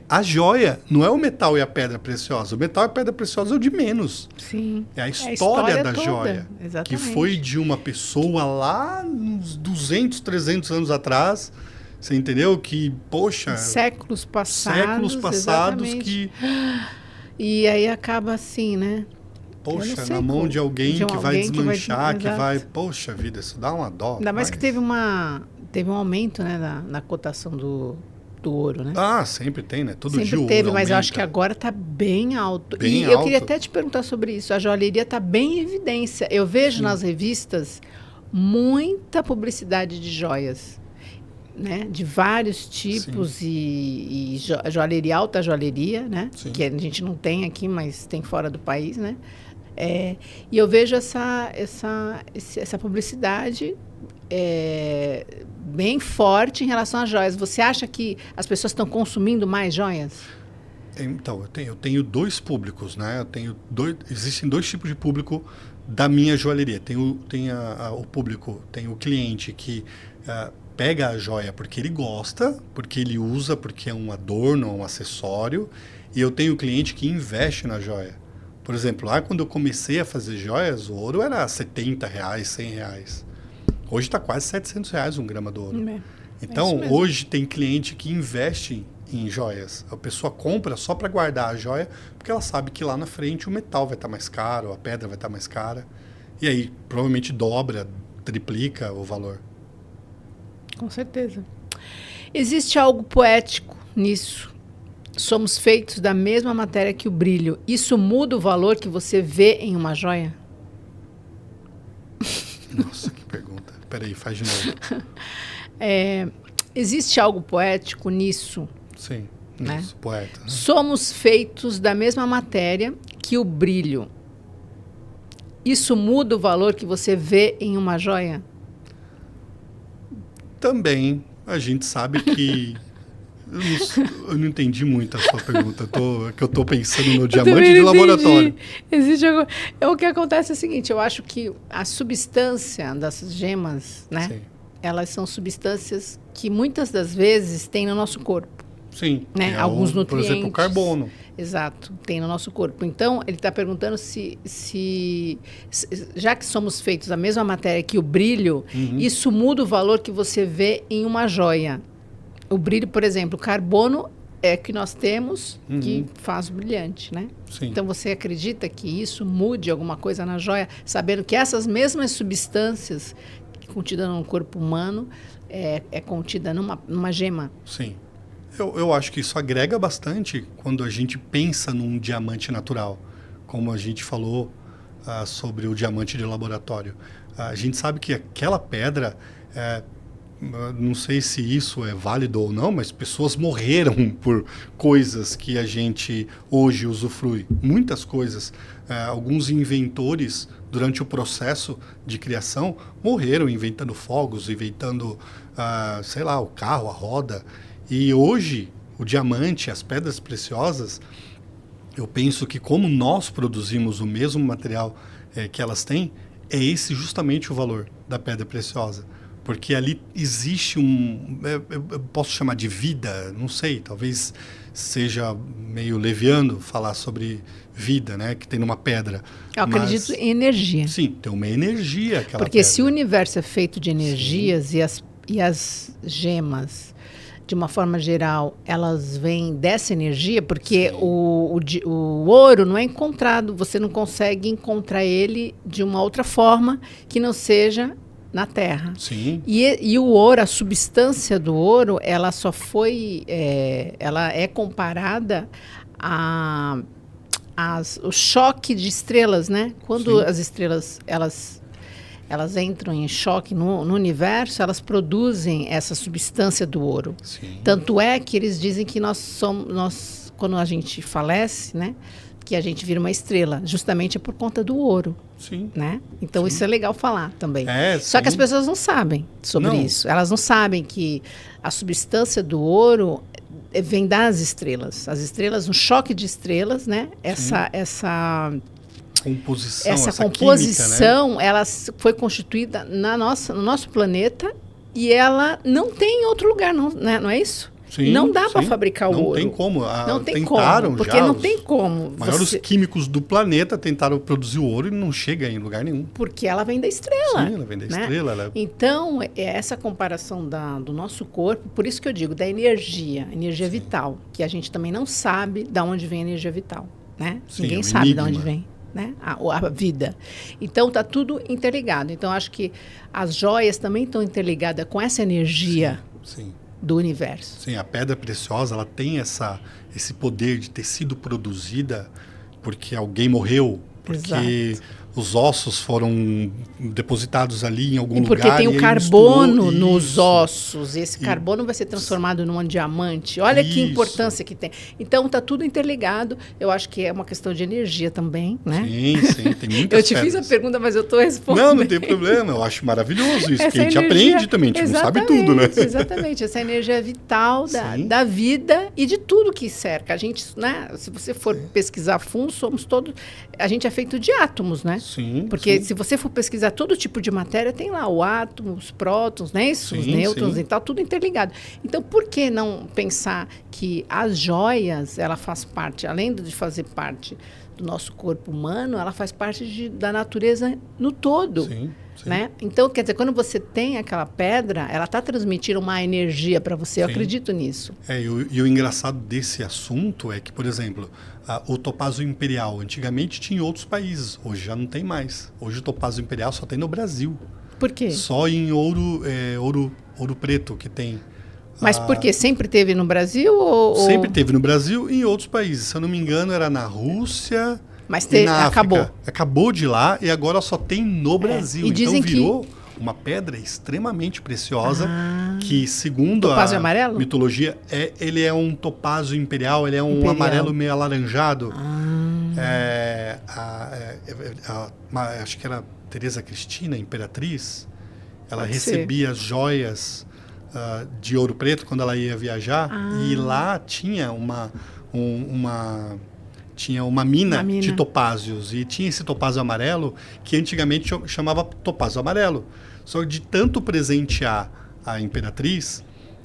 a joia, não é o metal e a pedra preciosa. O metal e a pedra preciosa é o de menos. Sim. É a história da toda. joia. Exatamente. Que foi de uma pessoa lá uns 200, 300 anos atrás. Você entendeu? Que, poxa... Séculos passados, exatamente. Que... E aí acaba assim, né? Poxa, na mão de alguém que vai desmanchar, que vai... Poxa vida, isso dá uma dó. Ainda mais que teve um aumento, né, na cotação do ouro, né? Ah, sempre tem, né? Todo sempre dia o teve, ouro mas aumenta. Eu acho que agora está bem alto. Bem eu queria até te perguntar sobre isso. A joalheria está bem em evidência. Eu vejo nas revistas muita publicidade de joias, né? De vários tipos e joalheria, alta joalheria, né? Sim. Que a gente não tem aqui, mas tem fora do país, né? E eu vejo essa publicidade bem forte em relação às joias. Você acha que as pessoas estão consumindo mais joias? Então, eu tenho dois públicos, né? Existem dois tipos de público da minha joalheria. Tem o público, tem o cliente que pega a joia porque ele gosta, porque ele usa, porque é um adorno, um acessório. E eu tenho o cliente que investe na joia. Por exemplo, lá quando eu comecei a fazer joias, o ouro era R$70, R$100. Hoje está quase R$700 um grama de ouro. Então, hoje tem cliente que investe em joias. A pessoa compra só para guardar a joia, porque ela sabe que lá na frente o metal vai estar mais caro, a pedra vai estar mais cara. E aí, provavelmente dobra, triplica o valor. Com certeza. Existe algo poético nisso. Somos feitos da mesma matéria que o brilho. Isso muda o valor que você vê em uma joia? Nossa, que pergunta. Peraí, faz de novo. Existe algo poético nisso? Sim, né? Nisso, poeta. Né? Somos feitos da mesma matéria que o brilho. Isso muda o valor que você vê em uma joia? Também. A gente sabe que... Eu não entendi muito a sua pergunta. Eu estou pensando no diamante de laboratório. Existe algo... O que acontece é o seguinte, eu acho que a substância das gemas, né? Sim. Elas são substâncias que muitas das vezes tem no nosso corpo. Sim. Né? Alguns nutrientes. Por exemplo, o carbono. Exato, tem no nosso corpo. Então, ele está perguntando se já que somos feitos da mesma matéria que o brilho, isso muda o valor que você vê em uma joia. O brilho, por exemplo, o carbono é que nós temos que faz o brilhante, né? Sim. Então, você acredita que isso mude alguma coisa na joia, sabendo que essas mesmas substâncias contidas no corpo humano é contida numa gema? Sim. Eu acho que isso agrega bastante quando a gente pensa num diamante natural, como a gente falou sobre o diamante de laboratório. A gente sabe que aquela pedra... não sei se isso é válido ou não, mas pessoas morreram por coisas que a gente hoje usufrui. Muitas coisas. Alguns inventores, durante o processo de criação, morreram inventando fogos, inventando, sei lá, o carro, a roda. E hoje, o diamante, as pedras preciosas, eu penso que como nós produzimos o mesmo material que elas têm, é esse justamente o valor da pedra preciosa. Porque ali existe eu posso chamar de vida, não sei, talvez seja meio leviano falar sobre vida, né, que tem numa pedra. Eu acredito em energia. Sim, tem uma energia aquela Porque pedra. se o universo é feito de energias e as gemas de uma forma geral, elas vêm dessa energia, porque o ouro não é encontrado, você não consegue encontrar ele de uma outra forma que não seja na Terra. Sim. E o ouro, a substância do ouro, ela só foi, ela é comparada o choque de estrelas, né? Quando as estrelas, elas entram em choque no universo, elas produzem essa substância do ouro. Sim. Tanto é que eles dizem que quando a gente falece, né, que a gente vira uma estrela, justamente é por conta do ouro. Sim. Né? Então, isso é legal falar também. Só que as pessoas não sabem sobre isso. Elas não sabem que a substância do ouro vem das estrelas. As estrelas, um choque de estrelas, né? Essa composição, química, né? ela foi constituída no nosso planeta e ela não tem em outro lugar, não é isso? Sim, não dá para fabricar o ouro. Não tem como. Não tem tentaram como, porque não tem como. Os maiores químicos do planeta tentaram produzir o ouro e não chega em lugar nenhum. Porque ela vem da estrela. Sim, ela vem da estrela. Então, essa comparação do nosso corpo, por isso que eu digo, da energia vital, que a gente também não sabe de onde vem a energia vital. Né? Sim, ninguém sabe de onde vem. Né? A vida. Então, está tudo interligado. Então, acho que as joias também estão interligadas com essa energia do universo. Sim, a pedra preciosa, ela tem esse poder de ter sido produzida porque alguém morreu, porque os ossos foram depositados ali em algum lugar. Porque tem o carbono nos ossos. Esse carbono vai ser transformado num diamante. Olha que importância que tem. Então, está tudo interligado. Eu acho que é uma questão de energia também, né? Sim, tem muitas Eu te fiz a pergunta, mas eu estou respondendo. Não tem problema. Eu acho maravilhoso isso, porque a gente aprende também, a gente não sabe tudo, né? Exatamente. Essa energia vital da vida e de tudo que cerca. A gente, né? Se você for pesquisar a fundo, a gente é feito de átomos, né? Sim, porque se você for pesquisar todo tipo de matéria, tem lá o átomo, os prótons, né? Os nêutrons e tal, tudo interligado. Então, por que não pensar que as joias, ela faz parte, além de fazer parte do nosso corpo humano, ela faz parte da natureza no todo. Sim. Né? Então, quer dizer, quando você tem aquela pedra, ela está transmitindo uma energia para você. Eu acredito nisso. E o engraçado desse assunto é que, por exemplo, o topázio imperial, antigamente tinha em outros países, hoje já não tem mais. Hoje o topázio imperial só tem no Brasil. Por quê? Só em ouro preto que tem. Mas por quê? Sempre teve no Brasil? Sempre teve no Brasil e em outros países. Se eu não me engano, era na Rússia... Mas na acabou. África. Acabou de lá e agora só tem no Brasil. E dizem então virou uma pedra extremamente preciosa que, segundo topázio a amarelo? mitologia, ele é um topázio imperial, ele é um amarelo meio alaranjado. Acho que era Teresa Cristina, imperatriz. Ela recebia as joias de ouro preto quando ela ia viajar e lá tinha tinha uma mina de topázios e tinha esse topázio amarelo que antigamente chamava topázio amarelo. Só que de tanto presentear a imperatriz,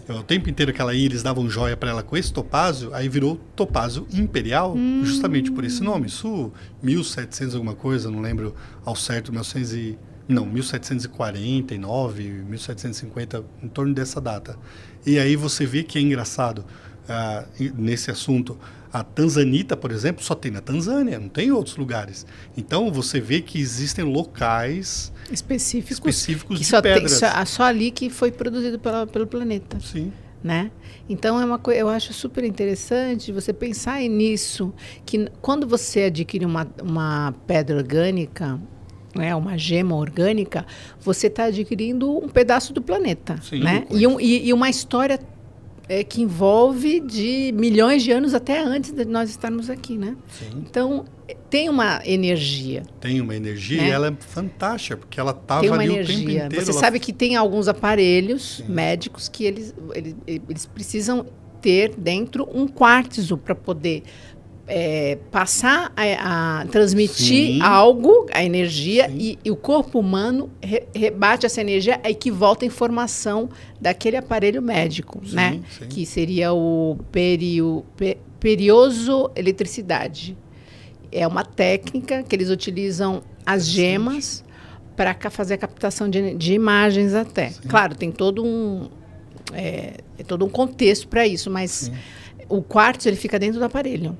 o tempo inteiro que ela ia, eles davam joia para ela com esse topázio, aí virou topázio imperial, justamente por esse nome. Isso 1700 alguma coisa, não lembro ao certo, 1749, 1750, em torno dessa data. E aí você vê que é engraçado nesse assunto. A tanzanita, por exemplo, só tem na Tanzânia, não tem em outros lugares. Então, você vê que existem locais específicos de pedras. Só ali que foi produzido pelo planeta. Sim. Né? Então, eu acho super interessante você pensar nisso, que quando você adquire uma pedra orgânica, né, uma gema orgânica, você está adquirindo um pedaço do planeta. Sim, né? E uma história que envolve de milhões de anos até antes de nós estarmos aqui, né? Sim. Então, tem uma energia. Tem uma energia, né? E ela é fantástica, porque ela estava ali o tempo inteiro. Você sabe que tem alguns aparelhos médicos que eles precisam ter dentro um quartzo para poder passar a transmitir algo, a energia, e o corpo humano rebate essa energia e que volta a informação daquele aparelho médico, né? Que seria o periozoeletricidade. É uma técnica que eles utilizam as gemas para fazer a captação de imagens até. Claro, tem todo é todo um contexto para isso, mas sim, o quartzo ele fica dentro do aparelho.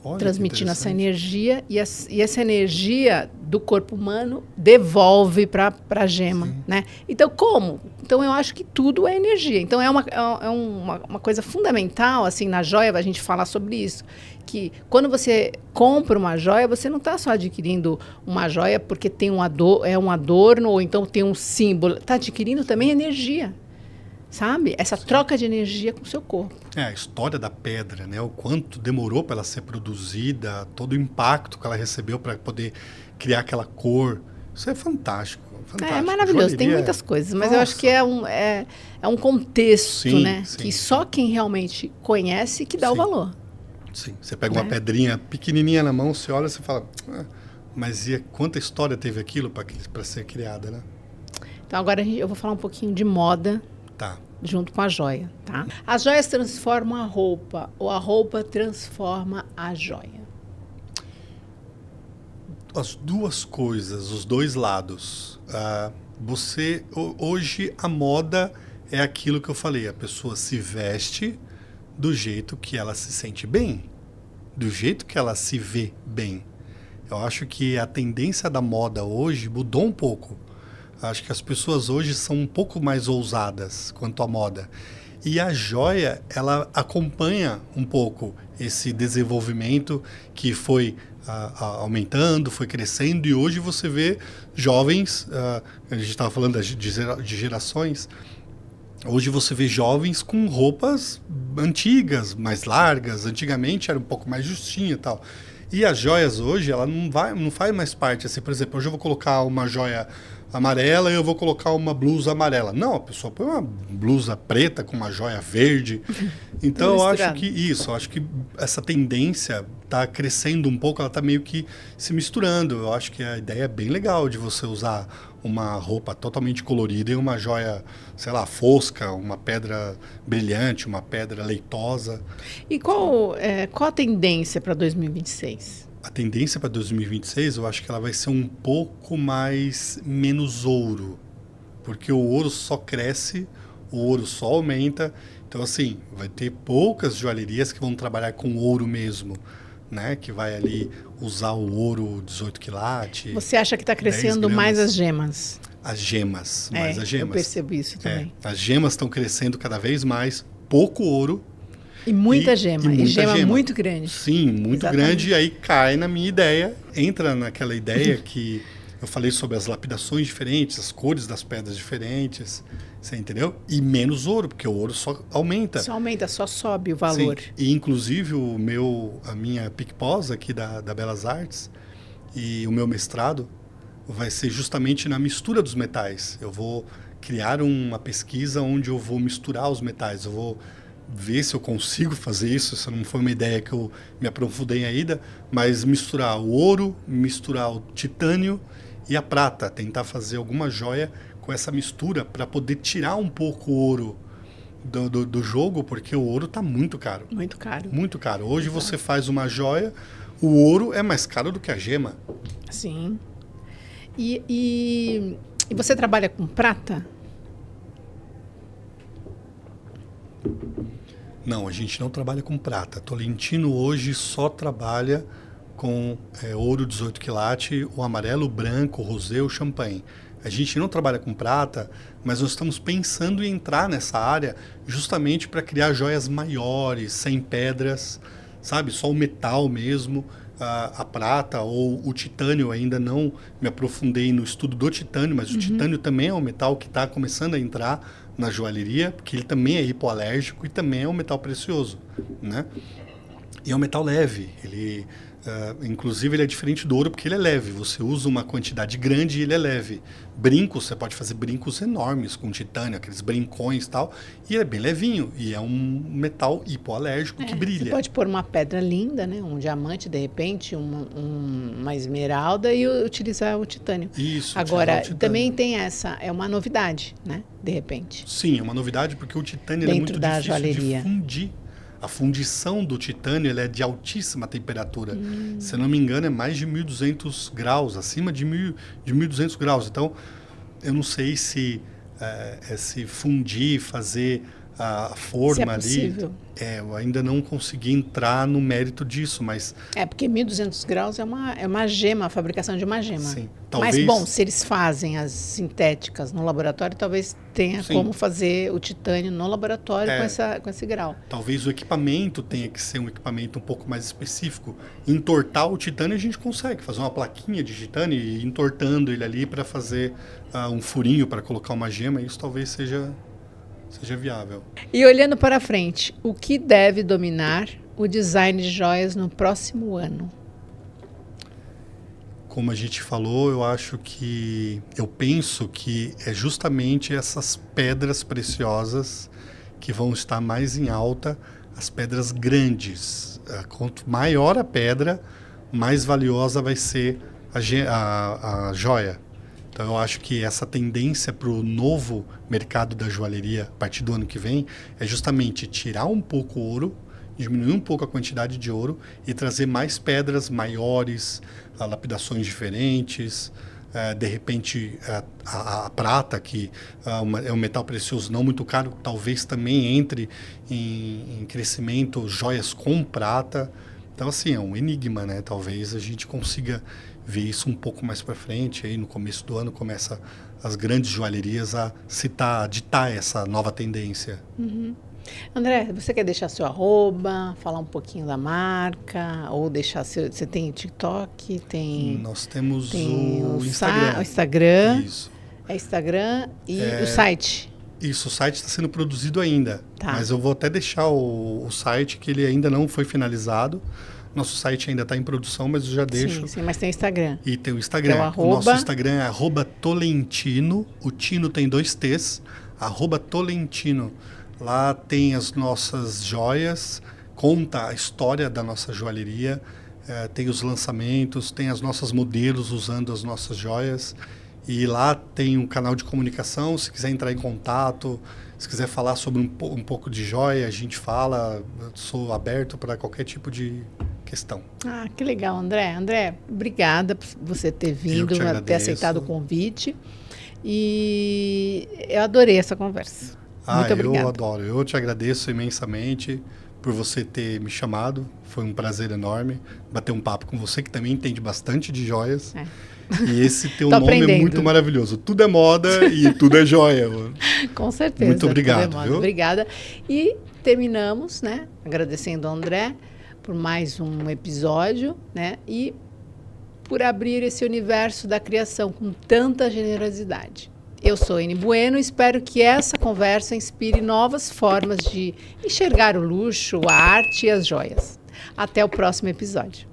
Olha, transmitindo essa energia e essa energia do corpo humano devolve para a gema, né? Então, como? Então, eu acho que tudo é energia. Então, é uma coisa fundamental, assim, na joia, a gente falar sobre isso, que quando você compra uma joia, você não está só adquirindo uma joia porque tem um adorno ou então tem um símbolo. Está adquirindo também energia. Sabe? Essa troca de energia com o seu corpo. A história da pedra, né? O quanto demorou para ela ser produzida, todo o impacto que ela recebeu para poder criar aquela cor. Isso é fantástico. É maravilhoso, joalheria, tem muitas coisas, mas eu acho que é um contexto, sim, né? Sim, que só quem realmente conhece que dá o valor. Sim, você pega uma pedrinha pequenininha na mão, você olha e você fala, mas quanta história teve aquilo para ser criada, né? Então agora eu vou falar um pouquinho de moda. Tá. Junto com a joia, tá? As joias transformam a roupa ou a roupa transforma a joia? As duas coisas, os dois lados. Hoje a moda é aquilo que eu falei, a pessoa se veste do jeito que ela se sente bem, do jeito que ela se vê bem. Eu acho que a tendência da moda hoje mudou um pouco. Acho que as pessoas hoje são um pouco mais ousadas quanto à moda. E a joia, ela acompanha um pouco esse desenvolvimento que foi aumentando, foi crescendo. E hoje você vê jovens, a gente estava falando de gerações, hoje você vê jovens com roupas antigas, mais largas. Antigamente era um pouco mais justinha e tal. E as joias hoje, ela não faz mais parte. Assim, por exemplo, hoje eu vou colocar uma joia amarela e eu vou colocar uma blusa amarela. Não, a pessoa põe uma blusa preta com uma joia verde. Então, eu acho que essa tendência está crescendo um pouco, ela está meio que se misturando. Eu acho que a ideia é bem legal de você usar uma roupa totalmente colorida e uma joia, sei lá, fosca, uma pedra brilhante, uma pedra leitosa. E qual a tendência para 2026? A tendência para 2026, eu acho que ela vai ser um pouco menos ouro, porque o ouro só cresce, o ouro só aumenta. Então, assim, vai ter poucas joalherias que vão trabalhar com ouro mesmo, né? Que vai ali usar o ouro 18 quilates. Você acha que está crescendo mais as gemas? As gemas, mais as gemas. Eu percebo isso também. As gemas estão crescendo cada vez mais, pouco ouro. E muita gema. E gema muito grande. Sim, muito grande. E aí cai na minha ideia, entra naquela ideia que eu falei sobre as lapidações diferentes, as cores das pedras diferentes. Você entendeu? E menos ouro, porque o ouro só aumenta. Só aumenta, só sobe o valor. Sim. E inclusive a minha PicPós aqui da Belas Artes e o meu mestrado vai ser justamente na mistura dos metais. Eu vou criar uma pesquisa onde eu vou misturar os metais. Eu vou ver se eu consigo fazer isso. Essa não foi uma ideia que eu me aprofundei ainda, mas misturar o ouro, misturar o titânio e a prata, tentar fazer alguma joia com essa mistura para poder tirar um pouco o ouro do jogo, porque o ouro está muito caro. Muito caro. Muito caro. Hoje você faz uma joia, o ouro é mais caro do que a gema. Sim. E você trabalha com prata? Não, a gente não trabalha com prata. Tolentino hoje só trabalha com ouro 18 quilates, o amarelo, o branco, o rosé, o champanhe. A gente não trabalha com prata, mas nós estamos pensando em entrar nessa área justamente para criar joias maiores, sem pedras, sabe? Só o metal mesmo, a prata ou o titânio. Ainda não me aprofundei no estudo do titânio, mas o titânio também é um metal que está começando a entrar na joalheria, porque ele também é hipoalérgico e também é um metal precioso, né? E é um metal leve, inclusive ele é diferente do ouro porque ele é leve, você usa uma quantidade grande e ele é leve. Brincos, você pode fazer brincos enormes com titânio, aqueles brincões e tal, e ele é bem levinho, e é um metal hipoalérgico que brilha. Você pode pôr uma pedra linda, né? Um diamante, de repente, uma esmeralda e utilizar o titânio. Isso. Agora, também tem é uma novidade, né? De repente. Sim, é uma novidade porque o titânio é muito difícil de fundir. A fundição do titânio ela é de altíssima temperatura. Se eu não me engano, é mais de 1.200 graus, acima de 1.200 graus. Então, eu não sei se fundir, fazer a forma ali. Eu ainda não consegui entrar no mérito disso, mas... porque 1.200 graus é uma gema, a fabricação de uma gema. Sim, talvez... Mas, bom, se eles fazem as sintéticas no laboratório, talvez tenha como fazer o titânio no laboratório com esse grau. Talvez o equipamento tenha que ser um equipamento um pouco mais específico. Entortar o titânio a gente consegue, fazer uma plaquinha de titânio e ir entortando ele ali para fazer um furinho para colocar uma gema, isso talvez seja viável. E olhando para frente, o que deve dominar o design de joias no próximo ano? Como a gente falou, eu penso que é justamente essas pedras preciosas que vão estar mais em alta, as pedras grandes. Quanto maior a pedra, mais valiosa vai ser a joia. Então, eu acho que essa tendência para o novo mercado da joalheria, a partir do ano que vem, é justamente tirar um pouco o ouro, diminuir um pouco a quantidade de ouro e trazer mais pedras maiores, lapidações diferentes, de repente a prata, que é um metal precioso não muito caro, talvez também entre em crescimento joias com prata. Então, assim, é um enigma, né? Talvez a gente consiga ver isso um pouco mais para frente. Aí no começo do ano começa as grandes joalherias a ditar essa nova tendência. Uhum. André, você quer deixar seu @, falar um pouquinho da marca, ou deixar você tem TikTok, Nós temos o Instagram. O Instagram. Isso. É Instagram e o site. Isso, o site está sendo produzido ainda, mas eu vou até deixar o site, que ele ainda não foi finalizado. Nosso site ainda está em produção, mas eu já deixo. Sim, mas tem o Instagram. E tem o Instagram. O nosso Instagram é @Tolentino. O Tino tem 2 T's. @Tolentino. Lá tem as nossas joias, conta a história da nossa joalheria, tem os lançamentos, tem as nossas modelos usando as nossas joias. E lá tem um canal de comunicação, se quiser entrar em contato, se quiser falar sobre um pouco de joia, a gente fala, eu sou aberto para qualquer tipo de questão. Ah, que legal, André. André, obrigada por você ter vindo, ter aceitado o convite. E eu adorei essa conversa. Muito obrigada. Eu adoro. Eu te agradeço imensamente por você ter me chamado. Foi um prazer enorme bater um papo com você, que também entende bastante de joias. E esse teu nome é muito maravilhoso. Tudo é moda e tudo é joia. Com certeza. Muito obrigado. Viu? Obrigada. E terminamos, né, agradecendo ao André por mais um episódio, né, e por abrir esse universo da criação com tanta generosidade. Eu sou Eni Bueno e espero que essa conversa inspire novas formas de enxergar o luxo, a arte e as joias. Até o próximo episódio.